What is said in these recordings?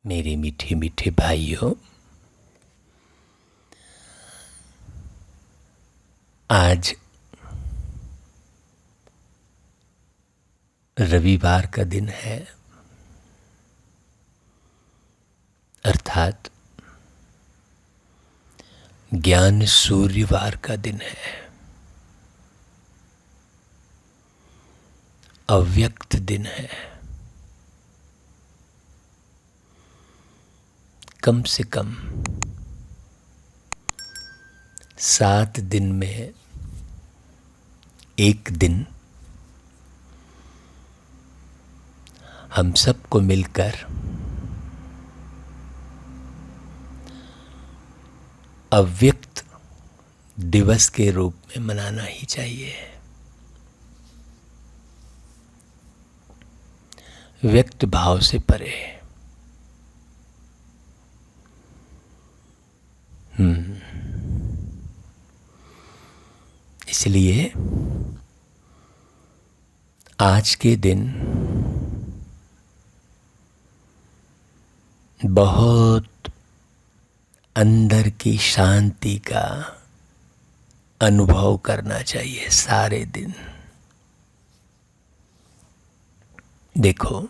मेरे मीठे मीठे भाइयों, आज रविवार का दिन है, अर्थात ज्ञान सूर्यवार का दिन है। अव्यक्त दिन है। कम से कम 7 दिन में एक दिन हम सबको मिलकर अव्यक्त दिवस के रूप में मनाना ही चाहिए। व्यक्त भाव से परे। इसलिए आज के दिन बहुत अंदर की शांति का अनुभव करना चाहिए। सारे दिन देखो,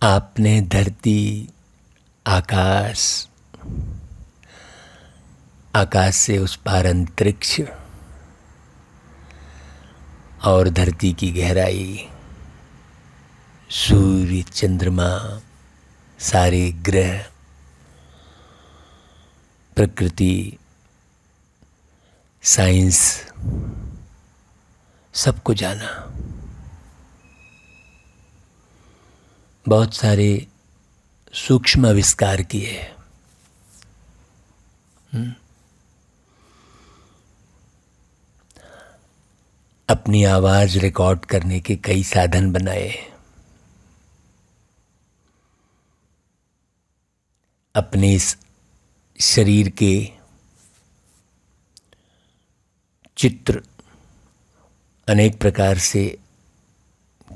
आपने धरती, आकाश, आकाश से उस पार अंतरिक्ष और धरती की गहराई, सूर्य, चंद्रमा, सारे ग्रह, प्रकृति, साइंस, सबको जाना। बहुत सारे सूक्ष्म आविष्कार किए। अपनी आवाज रिकॉर्ड करने के कई साधन बनाए। अपने इस शरीर के चित्र अनेक प्रकार से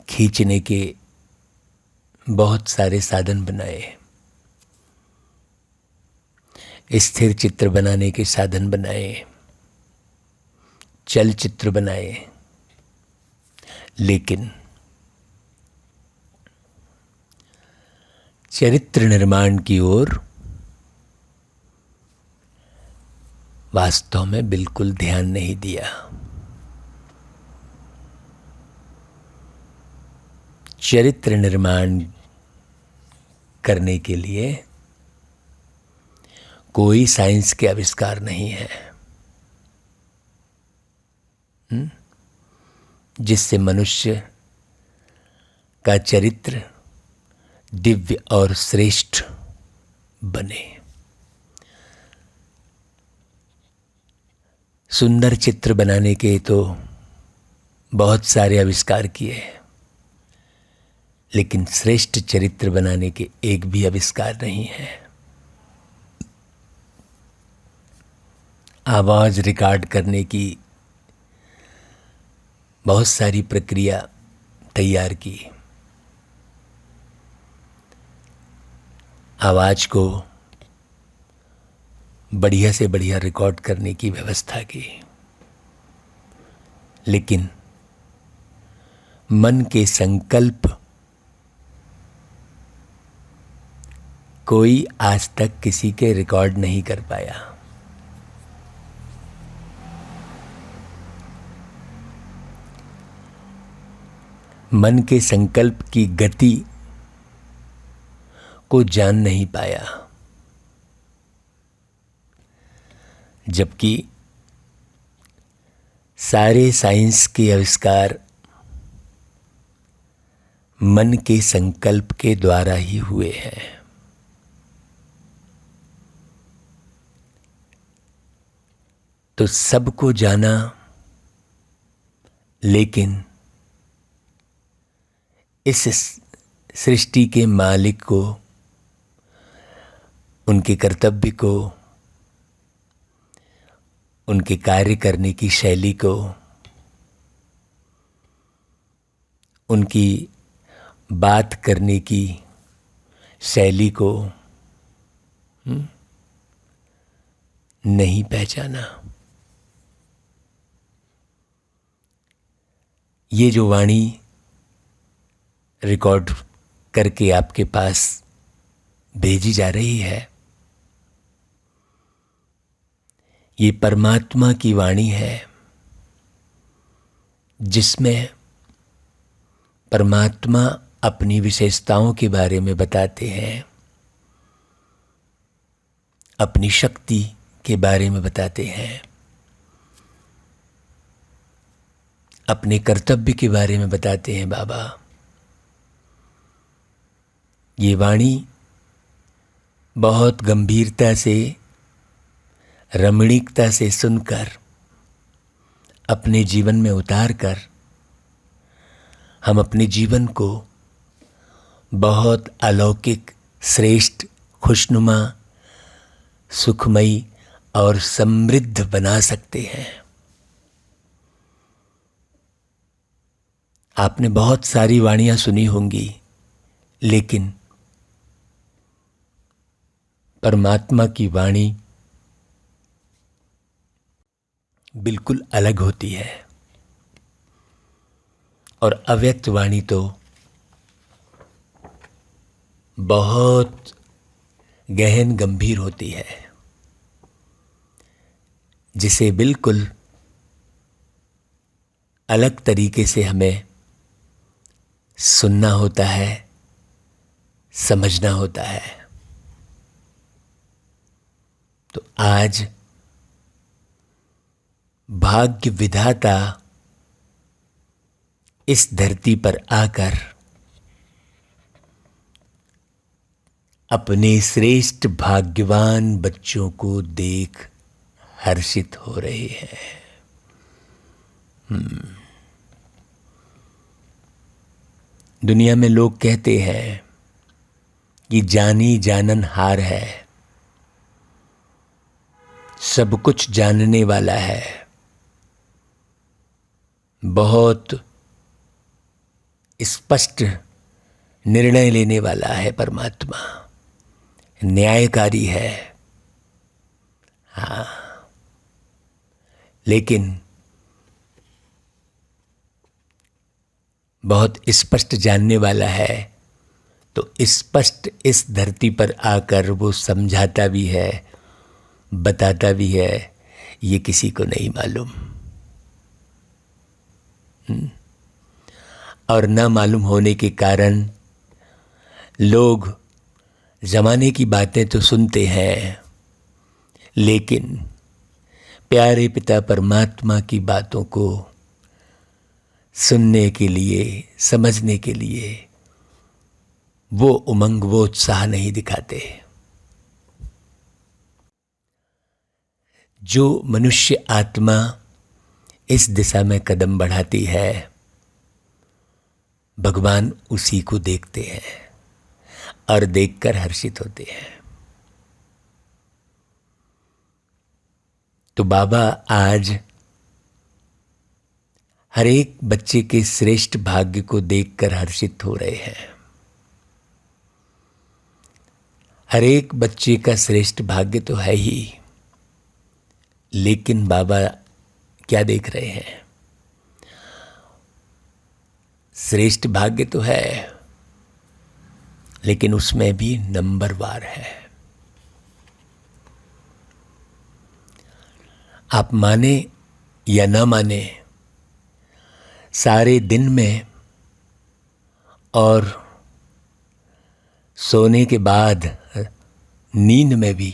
खींचने के बहुत सारे साधन बनाए। स्थिर चित्र बनाने के साधन बनाए, चलचित्र बनाए, लेकिन चरित्र निर्माण की ओर वास्तव में बिल्कुल ध्यान नहीं दिया। चरित्र निर्माण करने के लिए कोई साइंस के आविष्कार नहीं है जिससे मनुष्य का चरित्र दिव्य और श्रेष्ठ बने। सुंदर चित्र बनाने के तो बहुत सारे आविष्कार किए, लेकिन श्रेष्ठ चरित्र बनाने के एक भी आविष्कार नहीं है। आवाज रिकॉर्ड करने की बहुत सारी प्रक्रिया तैयार की। आवाज को बढ़िया से बढ़िया रिकॉर्ड करने की व्यवस्था की, लेकिन मन के संकल्प कोई आज तक किसी के रिकॉर्ड नहीं कर पाया। मन के संकल्प की गति को जान नहीं पाया, जबकि सारे साइंस के आविष्कार मन के संकल्प के द्वारा ही हुए हैं। तो सबको जाना, लेकिन इस सृष्टि के मालिक को, उनके कर्तव्य को, उनके कार्य करने की शैली को, उनकी बात करने की शैली को नहीं पहचाना। ये जो वाणी रिकॉर्ड करके आपके पास भेजी जा रही है, ये परमात्मा की वाणी है, जिसमें परमात्मा अपनी विशेषताओं के बारे में बताते हैं, अपनी शक्ति के बारे में बताते हैं, अपने कर्तव्य के बारे में बताते हैं। बाबा, ये वाणी बहुत गंभीरता से, रमणीकता से सुनकर, अपने जीवन में उतार कर हम अपने जीवन को बहुत अलौकिक, श्रेष्ठ, खुशनुमा, सुखमयी और समृद्ध बना सकते हैं। आपने बहुत सारी वाणियां सुनी होंगी, लेकिन परमात्मा की वाणी बिल्कुल अलग होती है, और अव्यक्त वाणी तो बहुत गहन गंभीर होती है, जिसे बिल्कुल अलग तरीके से हमें सुनना होता है, समझना होता है। तो आज भाग्य विधाता इस धरती पर आकर अपने श्रेष्ठ भाग्यवान बच्चों को देख हर्षित हो रहे हैं। दुनिया में लोग कहते हैं कि जानी जानन हार है, सब कुछ जानने वाला है, बहुत स्पष्ट निर्णय लेने वाला है परमात्मा, न्यायकारी है। हाँ, लेकिन बहुत स्पष्ट जानने वाला है, तो स्पष्ट इस धरती पर आकर वो समझाता भी है, बताता भी है, ये किसी को नहीं मालूम। और न मालूम होने के कारण लोग जमाने की बातें तो सुनते हैं, लेकिन प्यारे पिता परमात्मा की बातों को सुनने के लिए, समझने के लिए वो उमंग, वो उत्साह नहीं दिखाते। जो मनुष्य आत्मा इस दिशा में कदम बढ़ाती है, भगवान उसी को देखते हैं और देखकर हर्षित होते हैं। तो बाबा आज हर एक बच्चे के श्रेष्ठ भाग्य को देखकर हर्षित हो रहे हैं। हर एक बच्चे का श्रेष्ठ भाग्य तो है ही, लेकिन बाबा क्या देख रहे हैं? श्रेष्ठ भाग्य तो है, लेकिन उसमें भी नंबरवार है। आप माने या ना माने, सारे दिन में और सोने के बाद नींद में भी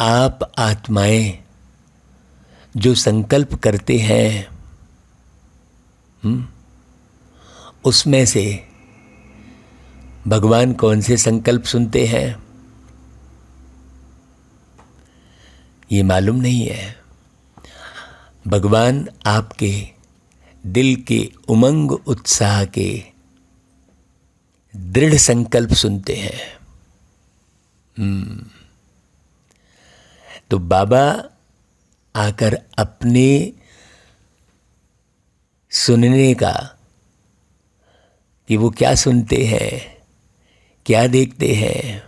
आप आत्माएं जो संकल्प करते हैं, उसमें से भगवान कौन से संकल्प सुनते हैं ये मालूम नहीं है। भगवान आपके दिल के उमंग उत्साह के दृढ़ संकल्प सुनते हैं। तो बाबा आकर अपने सुनने का कि वो क्या सुनते हैं, क्या देखते हैं,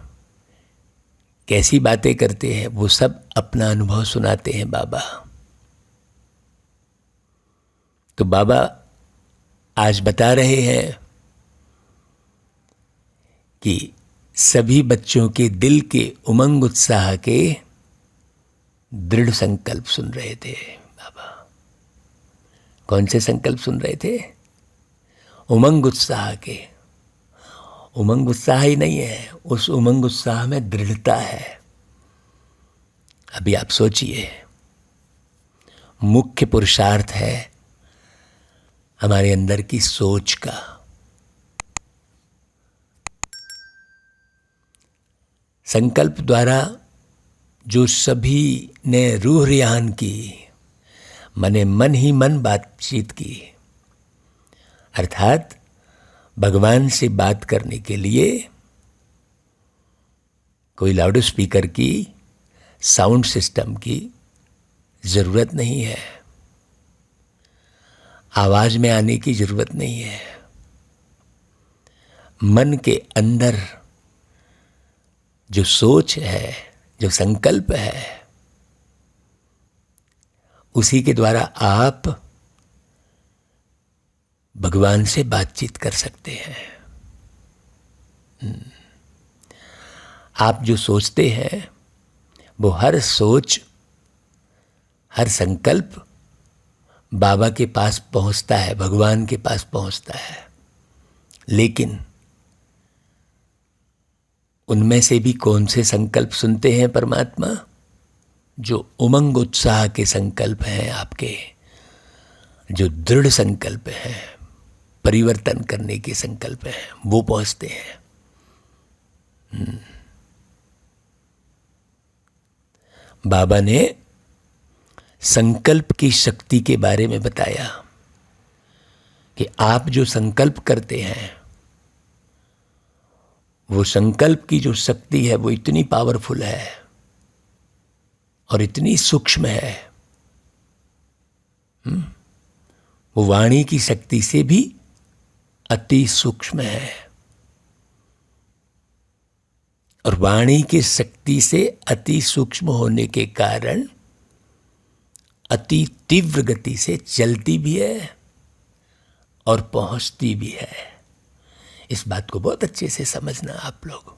कैसी बातें करते हैं, वो सब अपना अनुभव सुनाते हैं बाबा। तो बाबा आज बता रहे हैं कि सभी बच्चों के दिल के उमंग उत्साह के दृढ़ संकल्प सुन रहे थे बाबा। कौन से संकल्प सुन रहे थे? उमंग उत्साह के। उमंग उत्साह ही नहीं है, उस उमंग उत्साह में दृढ़ता है। अभी आप सोचिए, मुख्य पुरुषार्थ है हमारे अंदर की सोच का। संकल्प द्वारा जो सभी ने रूह रियान की, मने मन ही मन बातचीत की, अर्थात भगवान से बात करने के लिए कोई लाउड स्पीकर की, साउंड सिस्टम की जरूरत नहीं है, आवाज में आने की जरूरत नहीं है। मन के अंदर जो सोच है, जो संकल्प है, उसी के द्वारा आप भगवान से बातचीत कर सकते हैं। आप जो सोचते हैं वो हर सोच, हर संकल्प बाबा के पास पहुंचता है, भगवान के पास पहुंचता है। लेकिन उनमें से भी कौन से संकल्प सुनते हैं परमात्मा? जो उमंग उत्साह के संकल्प हैं आपके, जो दृढ़ संकल्प हैं, परिवर्तन करने के संकल्प हैं, वो पहुंचते हैं। बाबा ने संकल्प की शक्ति के बारे में बताया कि आप जो संकल्प करते हैं, वो संकल्प की जो शक्ति है वो इतनी पावरफुल है और इतनी सूक्ष्म है, वो वाणी की शक्ति से भी अति सूक्ष्म है। और वाणी की शक्ति से अति सूक्ष्म होने के कारण अति तीव्र गति से चलती भी है और पहुंचती भी है। इस बात को बहुत अच्छे से समझना आप लोग।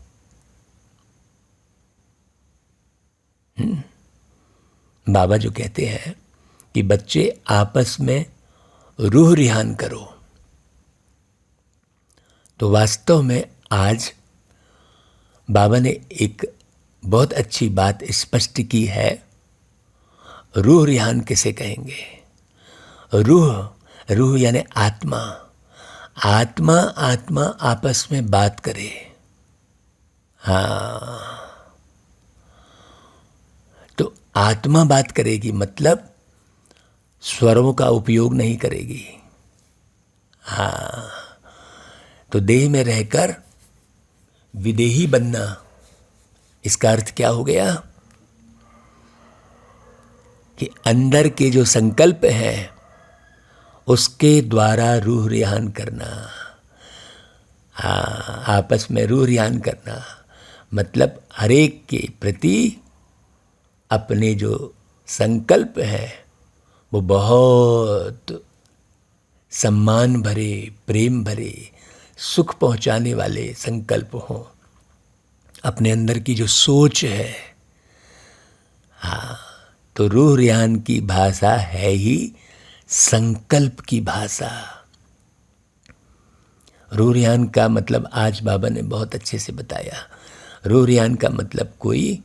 बाबा जो कहते हैं कि बच्चे आपस में रूह रिहान करो, तो वास्तव में आज बाबा ने एक बहुत अच्छी बात स्पष्ट की है। रूह रिहान किसे कहेंगे? रूह यानी आत्मा। आत्मा आत्मा आपस में बात करे। हाँ, तो आत्मा बात करेगी मतलब स्वरों का उपयोग नहीं करेगी। हाँ, तो देह में रहकर विदेही बनना, इसका अर्थ क्या हो गया? कि अंदर के जो संकल्प हैं उसके द्वारा रूह रिहान करना। हाँ, आपस में रूह रिहान करना मतलब हरेक के प्रति अपने जो संकल्प हैं वो बहुत सम्मान भरे, प्रेम भरे, सुख पहुंचाने वाले संकल्प हों। अपने अंदर की जो सोच है, हाँ, तो रूह रियान की भाषा है ही संकल्प की भाषा। रूह रियान का मतलब आज बाबा ने बहुत अच्छे से बताया। रूह रियान का मतलब कोई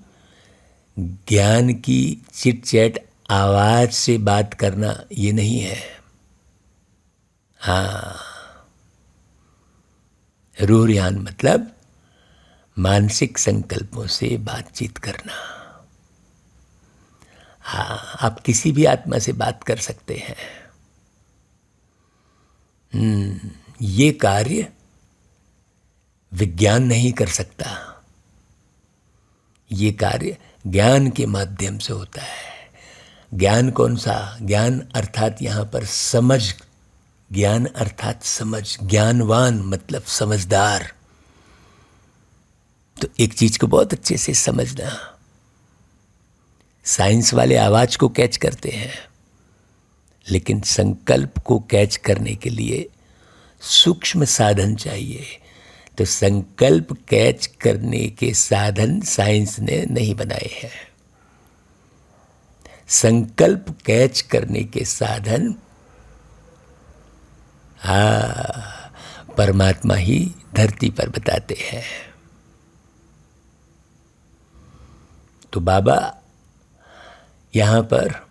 ज्ञान की चिट चैट आवाज से बात करना ये नहीं है। हाँ, रूह रियान मतलब मानसिक संकल्पों से बातचीत करना। हाँ, आप किसी भी आत्मा से बात कर सकते हैं। ये कार्य विज्ञान नहीं कर सकता। ये कार्य ज्ञान के माध्यम से होता है। ज्ञान कौन सा? ज्ञान अर्थात यहाँ पर समझ ज्ञान अर्थात समझ, ज्ञानवान मतलब समझदार। तो एक चीज को बहुत अच्छे से समझना। साइंस वाले आवाज को कैच करते हैं, लेकिन संकल्प को कैच करने के लिए सूक्ष्म साधन चाहिए। तो संकल्प कैच करने के साधन साइंस ने नहीं बनाए हैं। संकल्प कैच करने के साधन परमात्मा ही धरती पर बताते हैं। तो बाबा यहां पर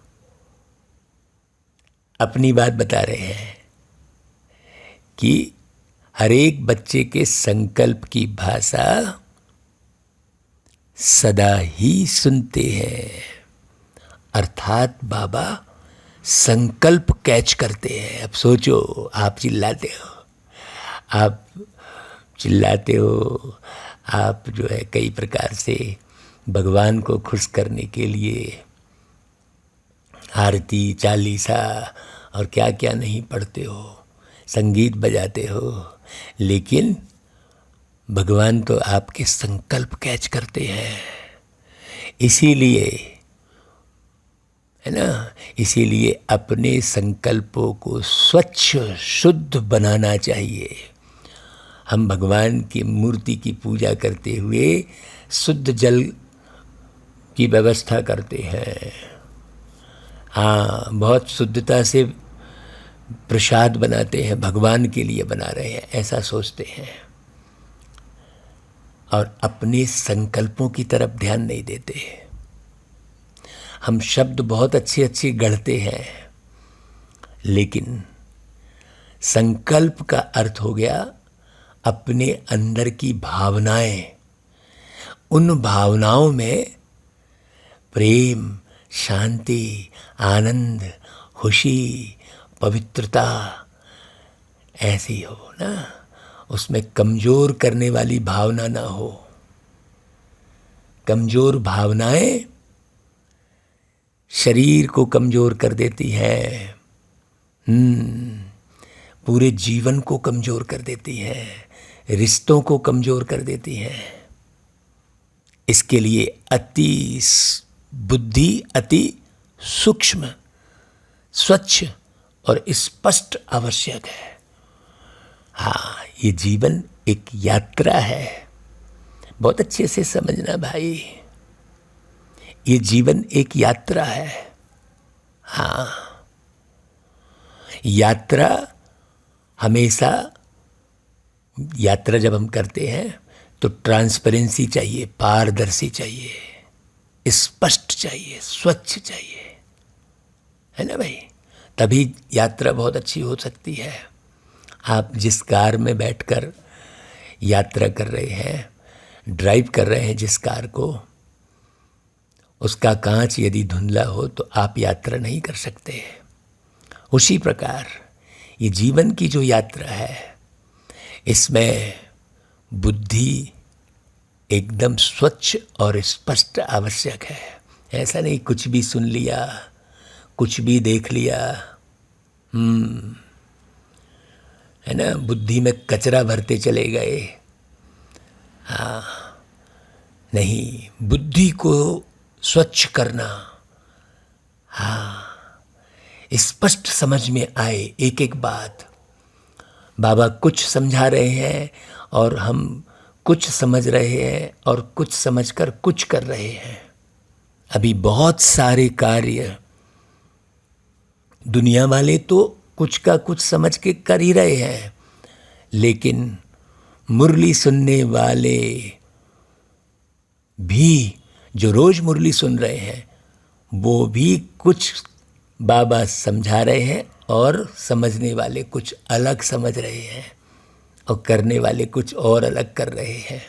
अपनी बात बता रहे हैं कि हर एक बच्चे के संकल्प की भाषा सदा ही सुनते हैं। अर्थात बाबा संकल्प कैच करते हैं। अब सोचो, आप चिल्लाते हो, आप जो है कई प्रकार से भगवान को खुश करने के लिए आरती, चालीसा और क्या क्या नहीं पढ़ते हो, संगीत बजाते हो, लेकिन भगवान तो आपके संकल्प कैच करते हैं। इसीलिए है ना, इसीलिए अपने संकल्पों को स्वच्छ शुद्ध बनाना चाहिए। हम भगवान की मूर्ति की पूजा करते हुए शुद्ध जल की व्यवस्था करते हैं। हाँ, बहुत शुद्धता से प्रसाद बनाते हैं, भगवान के लिए बना रहे हैं ऐसा सोचते हैं, और अपने संकल्पों की तरफ ध्यान नहीं देते। हम शब्द बहुत अच्छे अच्छे गढ़ते हैं, लेकिन संकल्प का अर्थ हो गया अपने अंदर की भावनाएं। उन भावनाओं में प्रेम, शांति, आनंद, खुशी, पवित्रता ऐसी हो ना, उसमें कमजोर करने वाली भावना ना हो। कमजोर भावनाएं शरीर को कमजोर कर देती है, पूरे जीवन को कमजोर कर देती है, रिश्तों को कमजोर कर देती है। इसके लिए बुद्धि अति सूक्ष्म, स्वच्छ और स्पष्ट आवश्यक है। हाँ, ये जीवन एक यात्रा है। बहुत अच्छे से समझना भाई, ये जीवन एक यात्रा है। हाँ, यात्रा हमेशा, यात्रा जब हम करते हैं तो ट्रांसपेरेंसी चाहिए, पारदर्शी चाहिए, स्पष्ट चाहिए, स्वच्छ चाहिए, है ना भाई? तभी यात्रा बहुत अच्छी हो सकती है। आप जिस कार में बैठकर यात्रा कर रहे हैं, ड्राइव कर रहे हैं जिस कार को, उसका कांच यदि धुंधला हो तो आप यात्रा नहीं कर सकते। उसी प्रकार ये जीवन की जो यात्रा है, इसमें बुद्धि एकदम स्वच्छ और स्पष्ट आवश्यक है। ऐसा नहीं कुछ भी सुन लिया, कुछ भी देख लिया, है ना, बुद्धि में कचरा भरते चले गए। हाँ, नहीं, बुद्धि को स्वच्छ करना, हाँ, स्पष्ट समझ में आए एक एक बात। बाबा कुछ समझा रहे हैं और हम कुछ समझ रहे हैं और कुछ समझकर कुछ कर रहे हैं। अभी बहुत सारे कार्य दुनिया वाले तो कुछ का कुछ समझ के कर ही रहे हैं, लेकिन मुरली सुनने वाले भी जो रोज मुरली सुन रहे हैं, वो भी कुछ बाबा समझा रहे हैं और समझने वाले कुछ अलग समझ रहे हैं और करने वाले कुछ और अलग कर रहे हैं।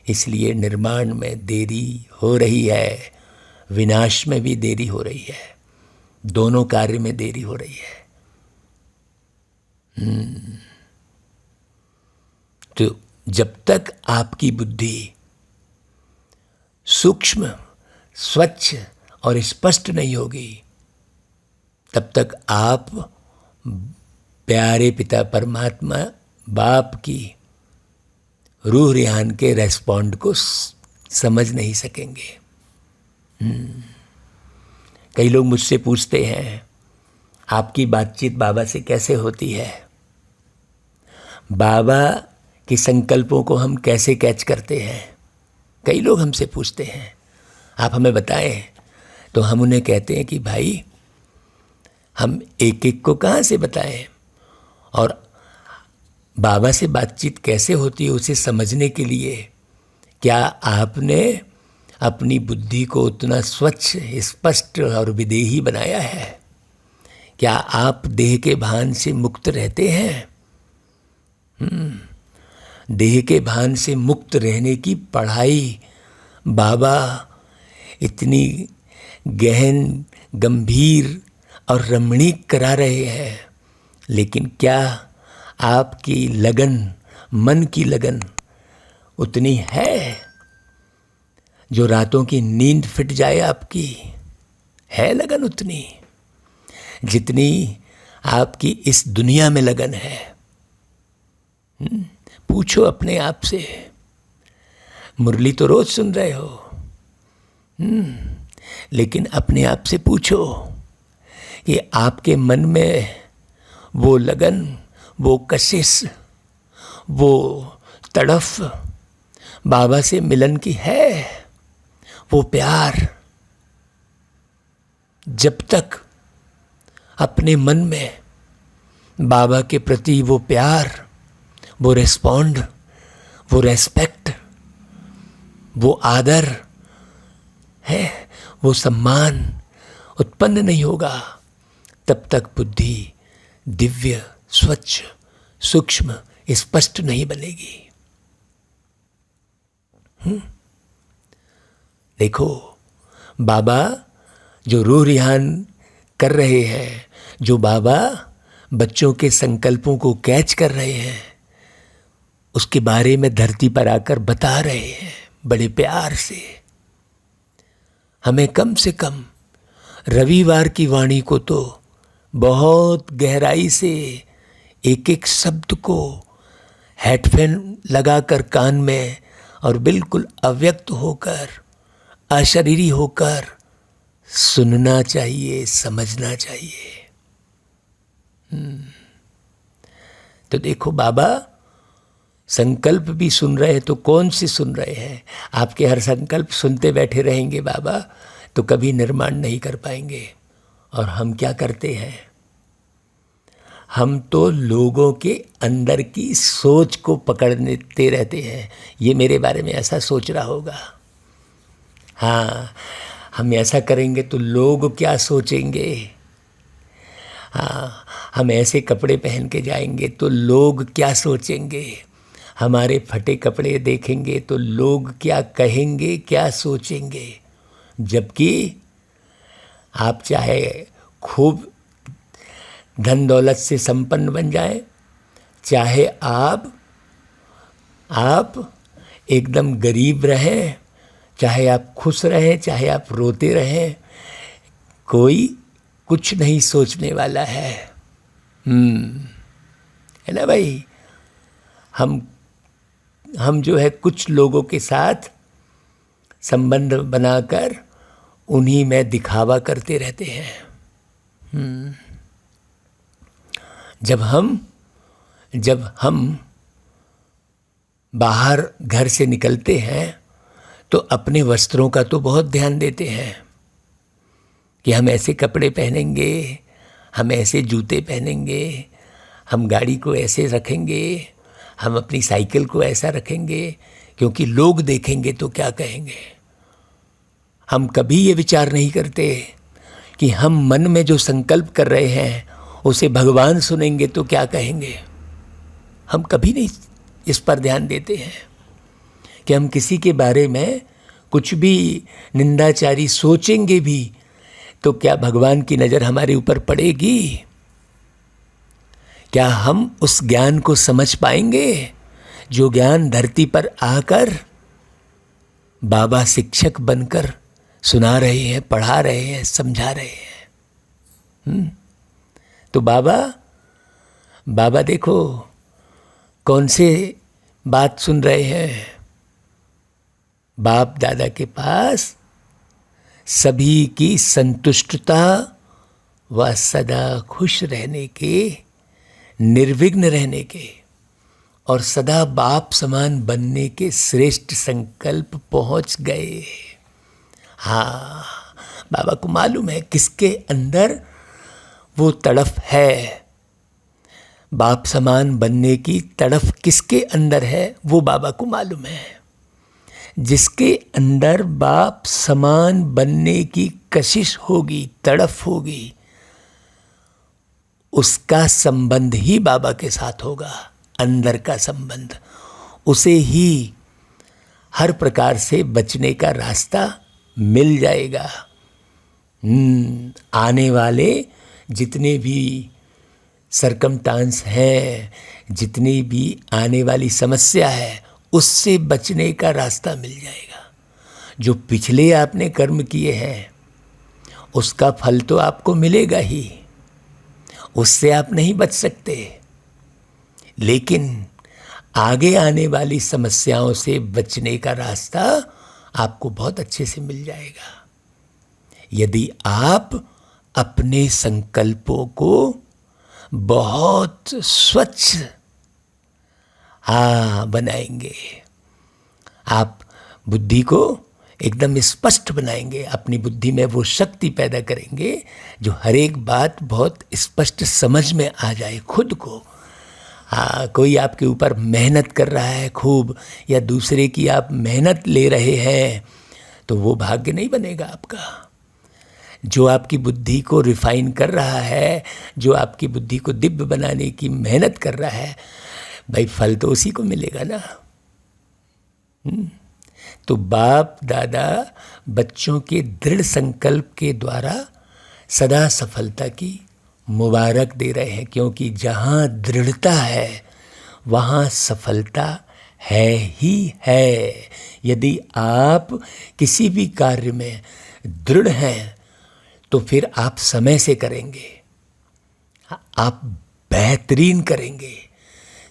इसलिए निर्माण में देरी हो रही है, विनाश में भी देरी हो रही है, दोनों कार्य में देरी हो रही है। तो जब तक आपकी बुद्धि सूक्ष्म, स्वच्छ और स्पष्ट नहीं होगी, तब तक आप प्यारे पिता परमात्मा बाप की रूह रिहान के रेस्पॉन्ड को समझ नहीं सकेंगे। कई लोग मुझसे पूछते हैं आपकी बातचीत बाबा से कैसे होती है, बाबा के संकल्पों को हम कैसे कैच करते हैं। कई लोग हमसे पूछते हैं आप हमें बताएं, तो हम उन्हें कहते हैं कि भाई हम एक एक को कहाँ से बताएं, और बाबा से बातचीत कैसे होती है उसे समझने के लिए क्या आपने अपनी बुद्धि को उतना स्वच्छ, स्पष्ट और विदेही बनाया है? क्या आप देह के भान से मुक्त रहते हैं? देह के भान से मुक्त रहने की पढ़ाई बाबा इतनी गहन, गंभीर और रमणीक करा रहे हैं, लेकिन क्या आपकी लगन, मन की लगन उतनी है जो रातों की नींद फिट जाए आपकी? है लगन उतनी जितनी आपकी इस दुनिया में लगन है? पूछो अपने आप से। मुरली तो रोज सुन रहे हो, लेकिन अपने आप से पूछो कि आपके मन में वो लगन, वो कशिश, वो तड़फ बाबा से मिलन की है? वो प्यार? जब तक अपने मन में बाबा के प्रति वो प्यार, वो रेस्पॉन्ड, वो रेस्पेक्ट, वो आदर है, वो सम्मान उत्पन्न नहीं होगा, तब तक बुद्धि दिव्य, स्वच्छ, सूक्ष्म, स्पष्ट नहीं बनेगी। देखो बाबा जो रूह रिहान कर रहे हैं, जो बाबा बच्चों के संकल्पों को कैच कर रहे हैं, उसके बारे में धरती पर आकर बता रहे हैं बड़े प्यार से। हमें कम से कम रविवार की वाणी को तो बहुत गहराई से एक एक शब्द को हेडफोन लगाकर कान में और बिल्कुल अव्यक्त होकर, अशरीरी होकर सुनना चाहिए, समझना चाहिए। तो देखो बाबा संकल्प भी सुन रहे हैं, तो कौन से सुन रहे हैं? आपके हर संकल्प सुनते बैठे रहेंगे बाबा तो कभी निर्माण नहीं कर पाएंगे। और हम क्या करते हैं? हम तो लोगों के अंदर की सोच को पकड़ते रहते हैं। ये मेरे बारे में ऐसा सोच रहा होगा, हाँ हम ऐसा करेंगे तो लोग क्या सोचेंगे, हाँ हम ऐसे कपड़े पहन के जाएंगे तो लोग क्या सोचेंगे, हमारे फटे कपड़े देखेंगे तो लोग क्या कहेंगे, क्या सोचेंगे। जबकि आप चाहे खूब धन दौलत से संपन्न बन जाए, चाहे आप एकदम गरीब रहें, चाहे आप खुश रहें, चाहे आप रोते रहें, कोई कुछ नहीं सोचने वाला है। है ना भाई? हम जो है कुछ लोगों के साथ संबंध बनाकर उन्हीं में दिखावा करते रहते हैं। जब हम बाहर घर से निकलते हैं तो अपने वस्त्रों का तो बहुत ध्यान देते हैं कि हम ऐसे कपड़े पहनेंगे, हम ऐसे जूते पहनेंगे, हम गाड़ी को ऐसे रखेंगे, हम अपनी साइकिल को ऐसा रखेंगे, क्योंकि लोग देखेंगे तो क्या कहेंगे। हम कभी ये विचार नहीं करते कि हम मन में जो संकल्प कर रहे हैं उसे भगवान सुनेंगे तो क्या कहेंगे। हम कभी नहीं इस पर ध्यान देते हैं कि हम किसी के बारे में कुछ भी निंदाचारी सोचेंगे भी तो क्या भगवान की नज़र हमारे ऊपर पड़ेगी? क्या हम उस ज्ञान को समझ पाएंगे जो ज्ञान धरती पर आकर बाबा शिक्षक बनकर सुना रहे हैं, पढ़ा रहे हैं, समझा रहे हैं? तो बाबा बाबा देखो कौन से बात सुन रहे हैं। बाप दादा के पास सभी की संतुष्टता व सदा खुश रहने के, निर्विघ्न रहने के और सदा बाप समान बनने के श्रेष्ठ संकल्प पहुंच गए। हाँ, बाबा को मालूम है किसके अंदर वो तड़फ है, बाप समान बनने की तड़फ किसके अंदर है वो बाबा को मालूम है। जिसके अंदर बाप समान बनने की कशिश होगी, तड़फ होगी, उसका संबंध ही बाबा के साथ होगा, अंदर का संबंध। उसे ही हर प्रकार से बचने का रास्ता मिल जाएगा। आने वाले जितने भी सरकमस्टांस हैं, जितनी भी आने वाली समस्या है, उससे बचने का रास्ता मिल जाएगा। जो पिछले आपने कर्म किए हैं उसका फल तो आपको मिलेगा ही, उससे आप नहीं बच सकते, लेकिन आगे आने वाली समस्याओं से बचने का रास्ता आपको बहुत अच्छे से मिल जाएगा यदि आप अपने संकल्पों को बहुत स्वच्छ बनाएंगे। आप बुद्धि को एकदम स्पष्ट बनाएंगे, अपनी बुद्धि में वो शक्ति पैदा करेंगे जो हर एक बात बहुत स्पष्ट समझ में आ जाए खुद को। कोई आपके ऊपर मेहनत कर रहा है खूब, या दूसरे की आप मेहनत ले रहे हैं, तो वो भाग्य नहीं बनेगा आपका। जो आपकी बुद्धि को रिफाइन कर रहा है, जो आपकी बुद्धि को दिव्य बनाने की मेहनत कर रहा है, भाई फल तो उसी को मिलेगा ना। तो बाप दादा बच्चों के दृढ़ संकल्प के द्वारा सदा सफलता की मुबारक दे रहे हैं, क्योंकि जहाँ दृढ़ता है वहाँ सफलता है ही है। यदि आप किसी भी कार्य में दृढ़ हैं तो फिर आप समय से करेंगे, आप बेहतरीन करेंगे,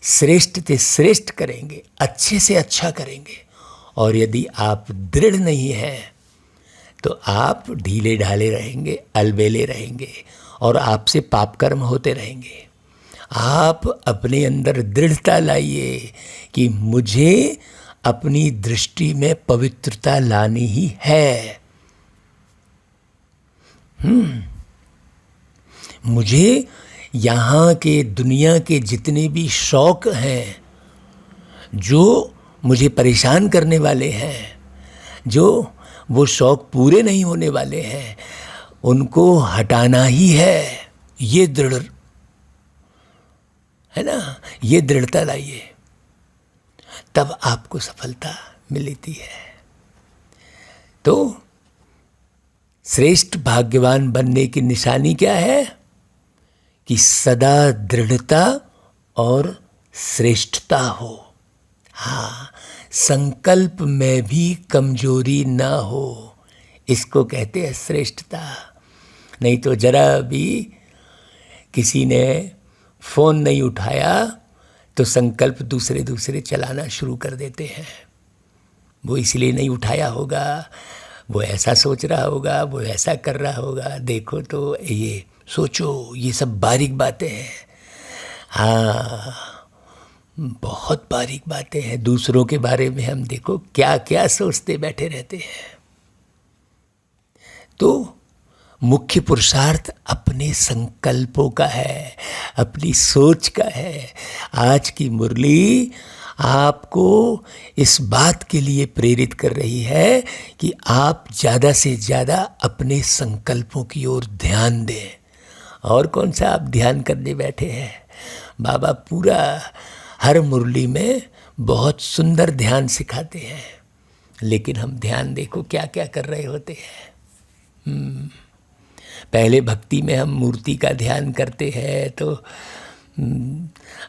श्रेष्ठ से श्रेष्ठ करेंगे, अच्छे से अच्छा करेंगे। और यदि आप दृढ़ नहीं हैं तो आप ढीले ढाले रहेंगे, अलबेले रहेंगे और आपसे पाप कर्म होते रहेंगे। आप अपने अंदर दृढ़ता लाइए कि मुझे अपनी दृष्टि में पवित्रता लानी ही है। मुझे यहाँ के दुनिया के जितने भी शौक हैं जो मुझे परेशान करने वाले हैं, जो वो शौक पूरे नहीं होने वाले हैं, उनको हटाना ही है। ये दृढ़ है ना, ये दृढ़ता लाइए, तब आपको सफलता मिलती है। तो श्रेष्ठ भाग्यवान बनने की निशानी क्या है कि सदा दृढ़ता और श्रेष्ठता हो। हाँ, संकल्प में भी कमजोरी ना हो, इसको कहते हैं श्रेष्ठता। नहीं तो जरा भी किसी ने फ़ोन नहीं उठाया तो संकल्प दूसरे चलाना शुरू कर देते हैं। वो इसलिए नहीं उठाया होगा, वो ऐसा सोच रहा होगा, वो ऐसा कर रहा होगा। देखो तो ये सोचो, ये सब बारीक बातें हैं। हाँ, बहुत बारीक बातें हैं। दूसरों के बारे में हम देखो क्या क्या सोचते बैठे रहते हैं। तो मुख्य पुरुषार्थ अपने संकल्पों का है, अपनी सोच का है। आज की मुरली आपको इस बात के लिए प्रेरित कर रही है कि आप ज़्यादा से ज़्यादा अपने संकल्पों की ओर ध्यान दें। और कौन सा आप ध्यान करने बैठे हैं? बाबा पूरा हर मुरली में बहुत सुंदर ध्यान सिखाते हैं, लेकिन हम ध्यान देखो क्या क्या कर रहे होते हैं। पहले भक्ति में हम मूर्ति का ध्यान करते हैं, तो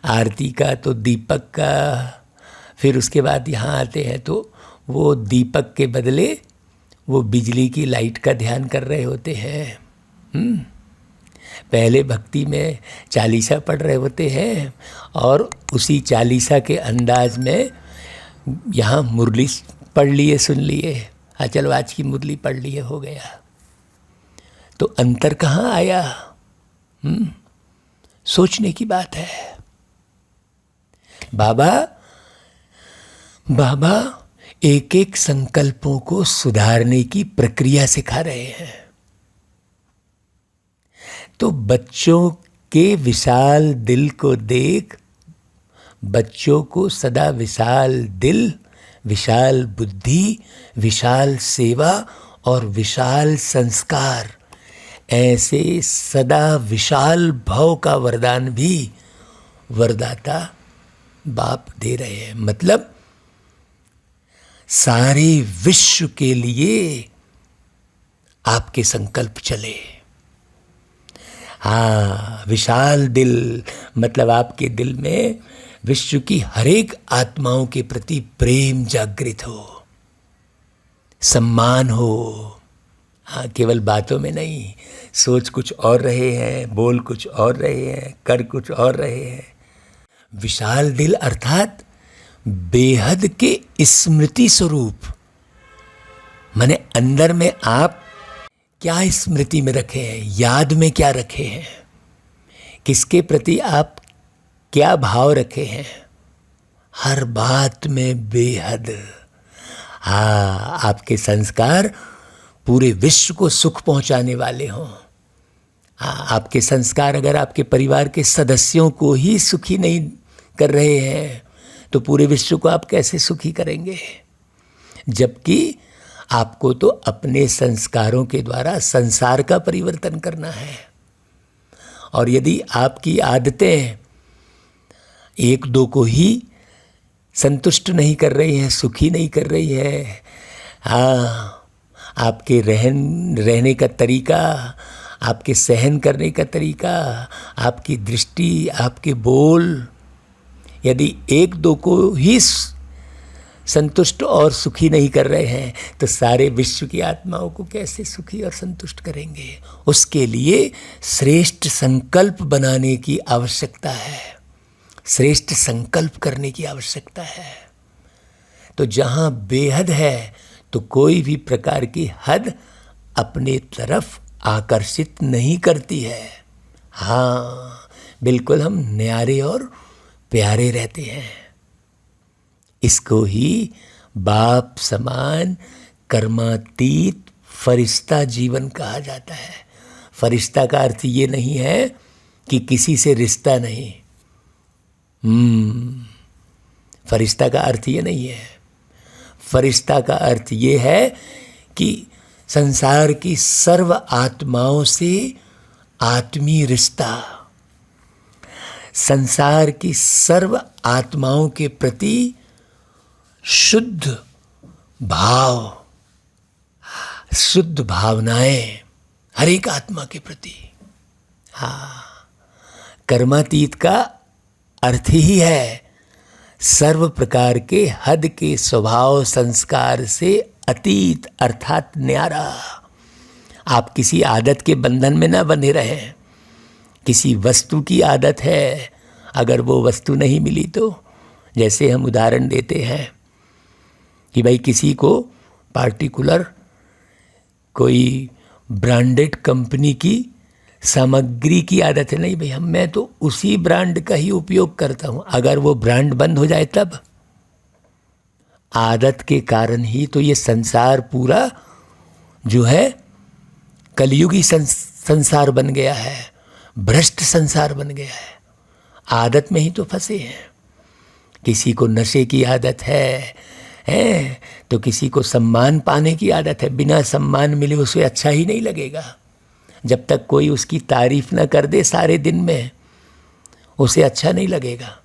आरती का, तो दीपक का, फिर उसके बाद यहाँ आते हैं तो वो दीपक के बदले वो बिजली की लाइट का ध्यान कर रहे होते हैं। पहले भक्ति में चालीसा पढ़ रहे होते हैं और उसी चालीसा के अंदाज में यहाँ मुरली पढ़ लिए, सुन लिए, हाँ चलो आज की मुरली पढ़ लिए, हो गया। तो अंतर कहाँ आया? सोचने की बात है। बाबा एक एक संकल्पों को सुधारने की प्रक्रिया सिखा रहे हैं। तो बच्चों के विशाल दिल को देख, बच्चों को सदा विशाल दिल, विशाल बुद्धि, विशाल सेवा और विशाल संस्कार, ऐसे सदा विशाल भव का वरदान भी वरदाता बाप दे रहे हैं। मतलब सारे विश्व के लिए आपके संकल्प चले। हाँ, विशाल दिल मतलब आपके दिल में विश्व की हर एक आत्माओं के प्रति प्रेम जागृत हो, सम्मान हो। हाँ, केवल बातों में नहीं, सोच कुछ और रहे हैं, बोल कुछ और रहे हैं, कर कुछ और रहे हैं। विशाल दिल अर्थात बेहद के स्मृति स्वरूप, माने अंदर में आप क्या स्मृति में रखे हैं, याद में क्या रखे हैं, किसके प्रति आप क्या भाव रखे हैं, हर बात में बेहद। हाँ, आपके संस्कार पूरे विश्व को सुख पहुंचाने वाले हों। हाँ, आपके संस्कार अगर आपके परिवार के सदस्यों को ही सुखी नहीं कर रहे हैं तो पूरे विश्व को आप कैसे सुखी करेंगे? जबकि आपको तो अपने संस्कारों के द्वारा संसार का परिवर्तन करना है। और यदि आपकी आदतें एक दो को ही संतुष्ट नहीं कर रही हैं, सुखी नहीं कर रही है, हाँ, आपके रहने का तरीका, आपके सहन करने का तरीका, आपकी दृष्टि, आपके बोल, यदि एक दो को ही संतुष्ट और सुखी नहीं कर रहे हैं तो सारे विश्व की आत्माओं को कैसे सुखी और संतुष्ट करेंगे? उसके लिए श्रेष्ठ संकल्प बनाने की आवश्यकता है, श्रेष्ठ संकल्प करने की आवश्यकता है। तो जहाँ बेहद है तो कोई भी प्रकार की हद अपने तरफ आकर्षित नहीं करती है। हाँ, बिल्कुल हम न्यारे और प्यारे रहते हैं। इसको ही बाप समान कर्मातीत फरिश्ता जीवन कहा जाता है। फरिश्ता का अर्थ ये नहीं है कि किसी से रिश्ता नहीं। फरिश्ता का अर्थ ये नहीं है। फरिश्ता का अर्थ ये है कि संसार की सर्व आत्माओं से आत्मीय रिश्ता, संसार की सर्व आत्माओं के प्रति शुद्ध भाव, शुद्ध भावनाएं हर एक आत्मा के प्रति। हाँ, कर्मातीत का अर्थ ही है सर्व प्रकार के हद के स्वभाव संस्कार से अतीत अर्थात न्यारा। आप किसी आदत के बंधन में न बंधे रहें। किसी वस्तु की आदत है, अगर वो वस्तु नहीं मिली तो, जैसे हम उदाहरण देते हैं कि भाई किसी को पार्टिकुलर कोई ब्रांडेड कंपनी की सामग्री की आदत है, नहीं भाई मैं तो उसी ब्रांड का ही उपयोग करता हूँ। अगर वो ब्रांड बंद हो जाए तब, आदत के कारण ही तो ये संसार पूरा जो है कलयुगी संसार बन गया है, भ्रष्ट संसार बन गया है। आदत में ही तो फंसे हैं। किसी को नशे की आदत है तो किसी को सम्मान पाने की आदत है। बिना सम्मान मिले उसे अच्छा ही नहीं लगेगा। जब तक कोई उसकी तारीफ न कर दे सारे दिन में, उसे अच्छा नहीं लगेगा।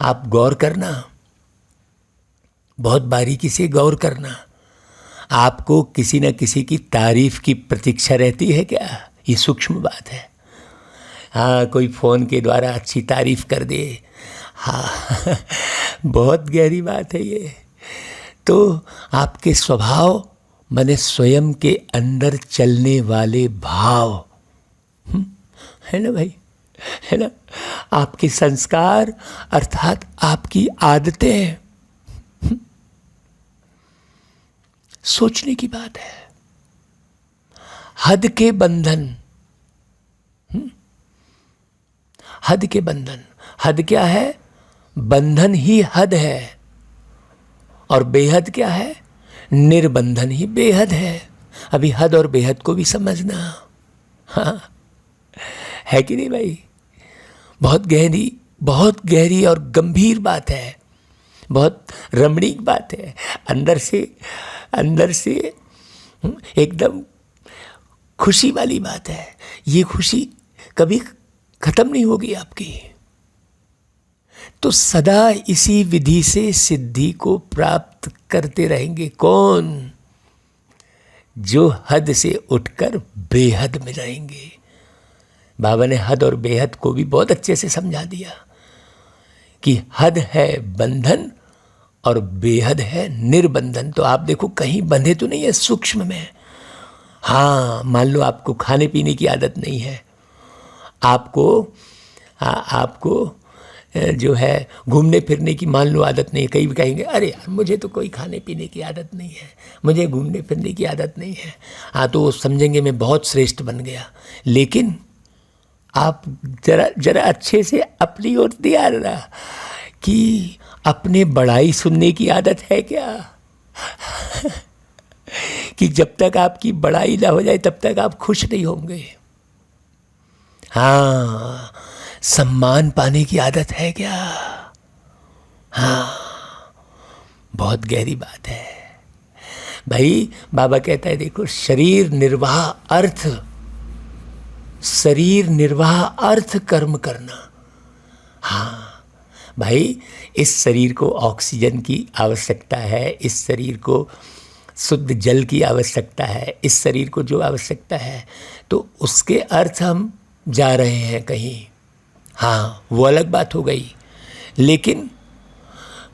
आप गौर करना, बहुत बारीकी से गौर करना। आपको किसी न किसी की तारीफ की प्रतीक्षा रहती है क्या? ये सूक्ष्म बात है। हाँ, कोई फ़ोन के द्वारा अच्छी तारीफ कर दे, हाँ बहुत गहरी बात है ये। तो आपके स्वभाव माने स्वयं के अंदर चलने वाले भाव, है ना भाई, है ना। आपके संस्कार अर्थात आपकी आदतें, सोचने की बात है। हद के बंधन, हद के बंधन, हद क्या है? बंधन ही हद है, और बेहद क्या है? निर्बंधन ही बेहद है। अभी हद और बेहद को भी समझना, हाँ, है कि नहीं भाई? बहुत गहरी और गंभीर बात है, बहुत रमणीक बात है। अंदर से एकदम खुशी वाली बात है। ये खुशी कभी खत्म नहीं होगी आपकी। तो सदा इसी विधि से सिद्धि को प्राप्त करते रहेंगे। कौन? जो हद से उठकर बेहद में रहेंगे। बाबा ने हद और बेहद को भी बहुत अच्छे से समझा दिया कि हद है बंधन और बेहद है निर्बंधन। तो आप देखो, कहीं बंधे तो नहीं है सूक्ष्म में। हाँ, मान लो आपको खाने पीने की आदत नहीं है, आपको जो है घूमने फिरने की मान लो आदत नहीं है। कई भी कहेंगे अरे यार मुझे तो कोई खाने पीने की आदत नहीं है, मुझे घूमने फिरने की आदत नहीं है। हाँ, तो वो समझेंगे मैं बहुत श्रेष्ठ बन गया। लेकिन आप जरा अच्छे से अपनी ओर ध्यान रहा कि अपने बड़ाई सुनने की आदत है क्या? कि जब तक आपकी बड़ाई ना हो जाए तब तक आप खुश नहीं होंगे। हाँ, सम्मान पाने की आदत है क्या? हाँ, बहुत गहरी बात है भाई। बाबा कहता है देखो, शरीर निर्वाह अर्थ कर्म करना। हाँ भाई, इस शरीर को ऑक्सीजन की आवश्यकता है, इस शरीर को शुद्ध जल की आवश्यकता है, इस शरीर को जो आवश्यकता है, तो उसके अर्थ हम जा रहे हैं कहीं। हाँ, वो अलग बात हो गई। लेकिन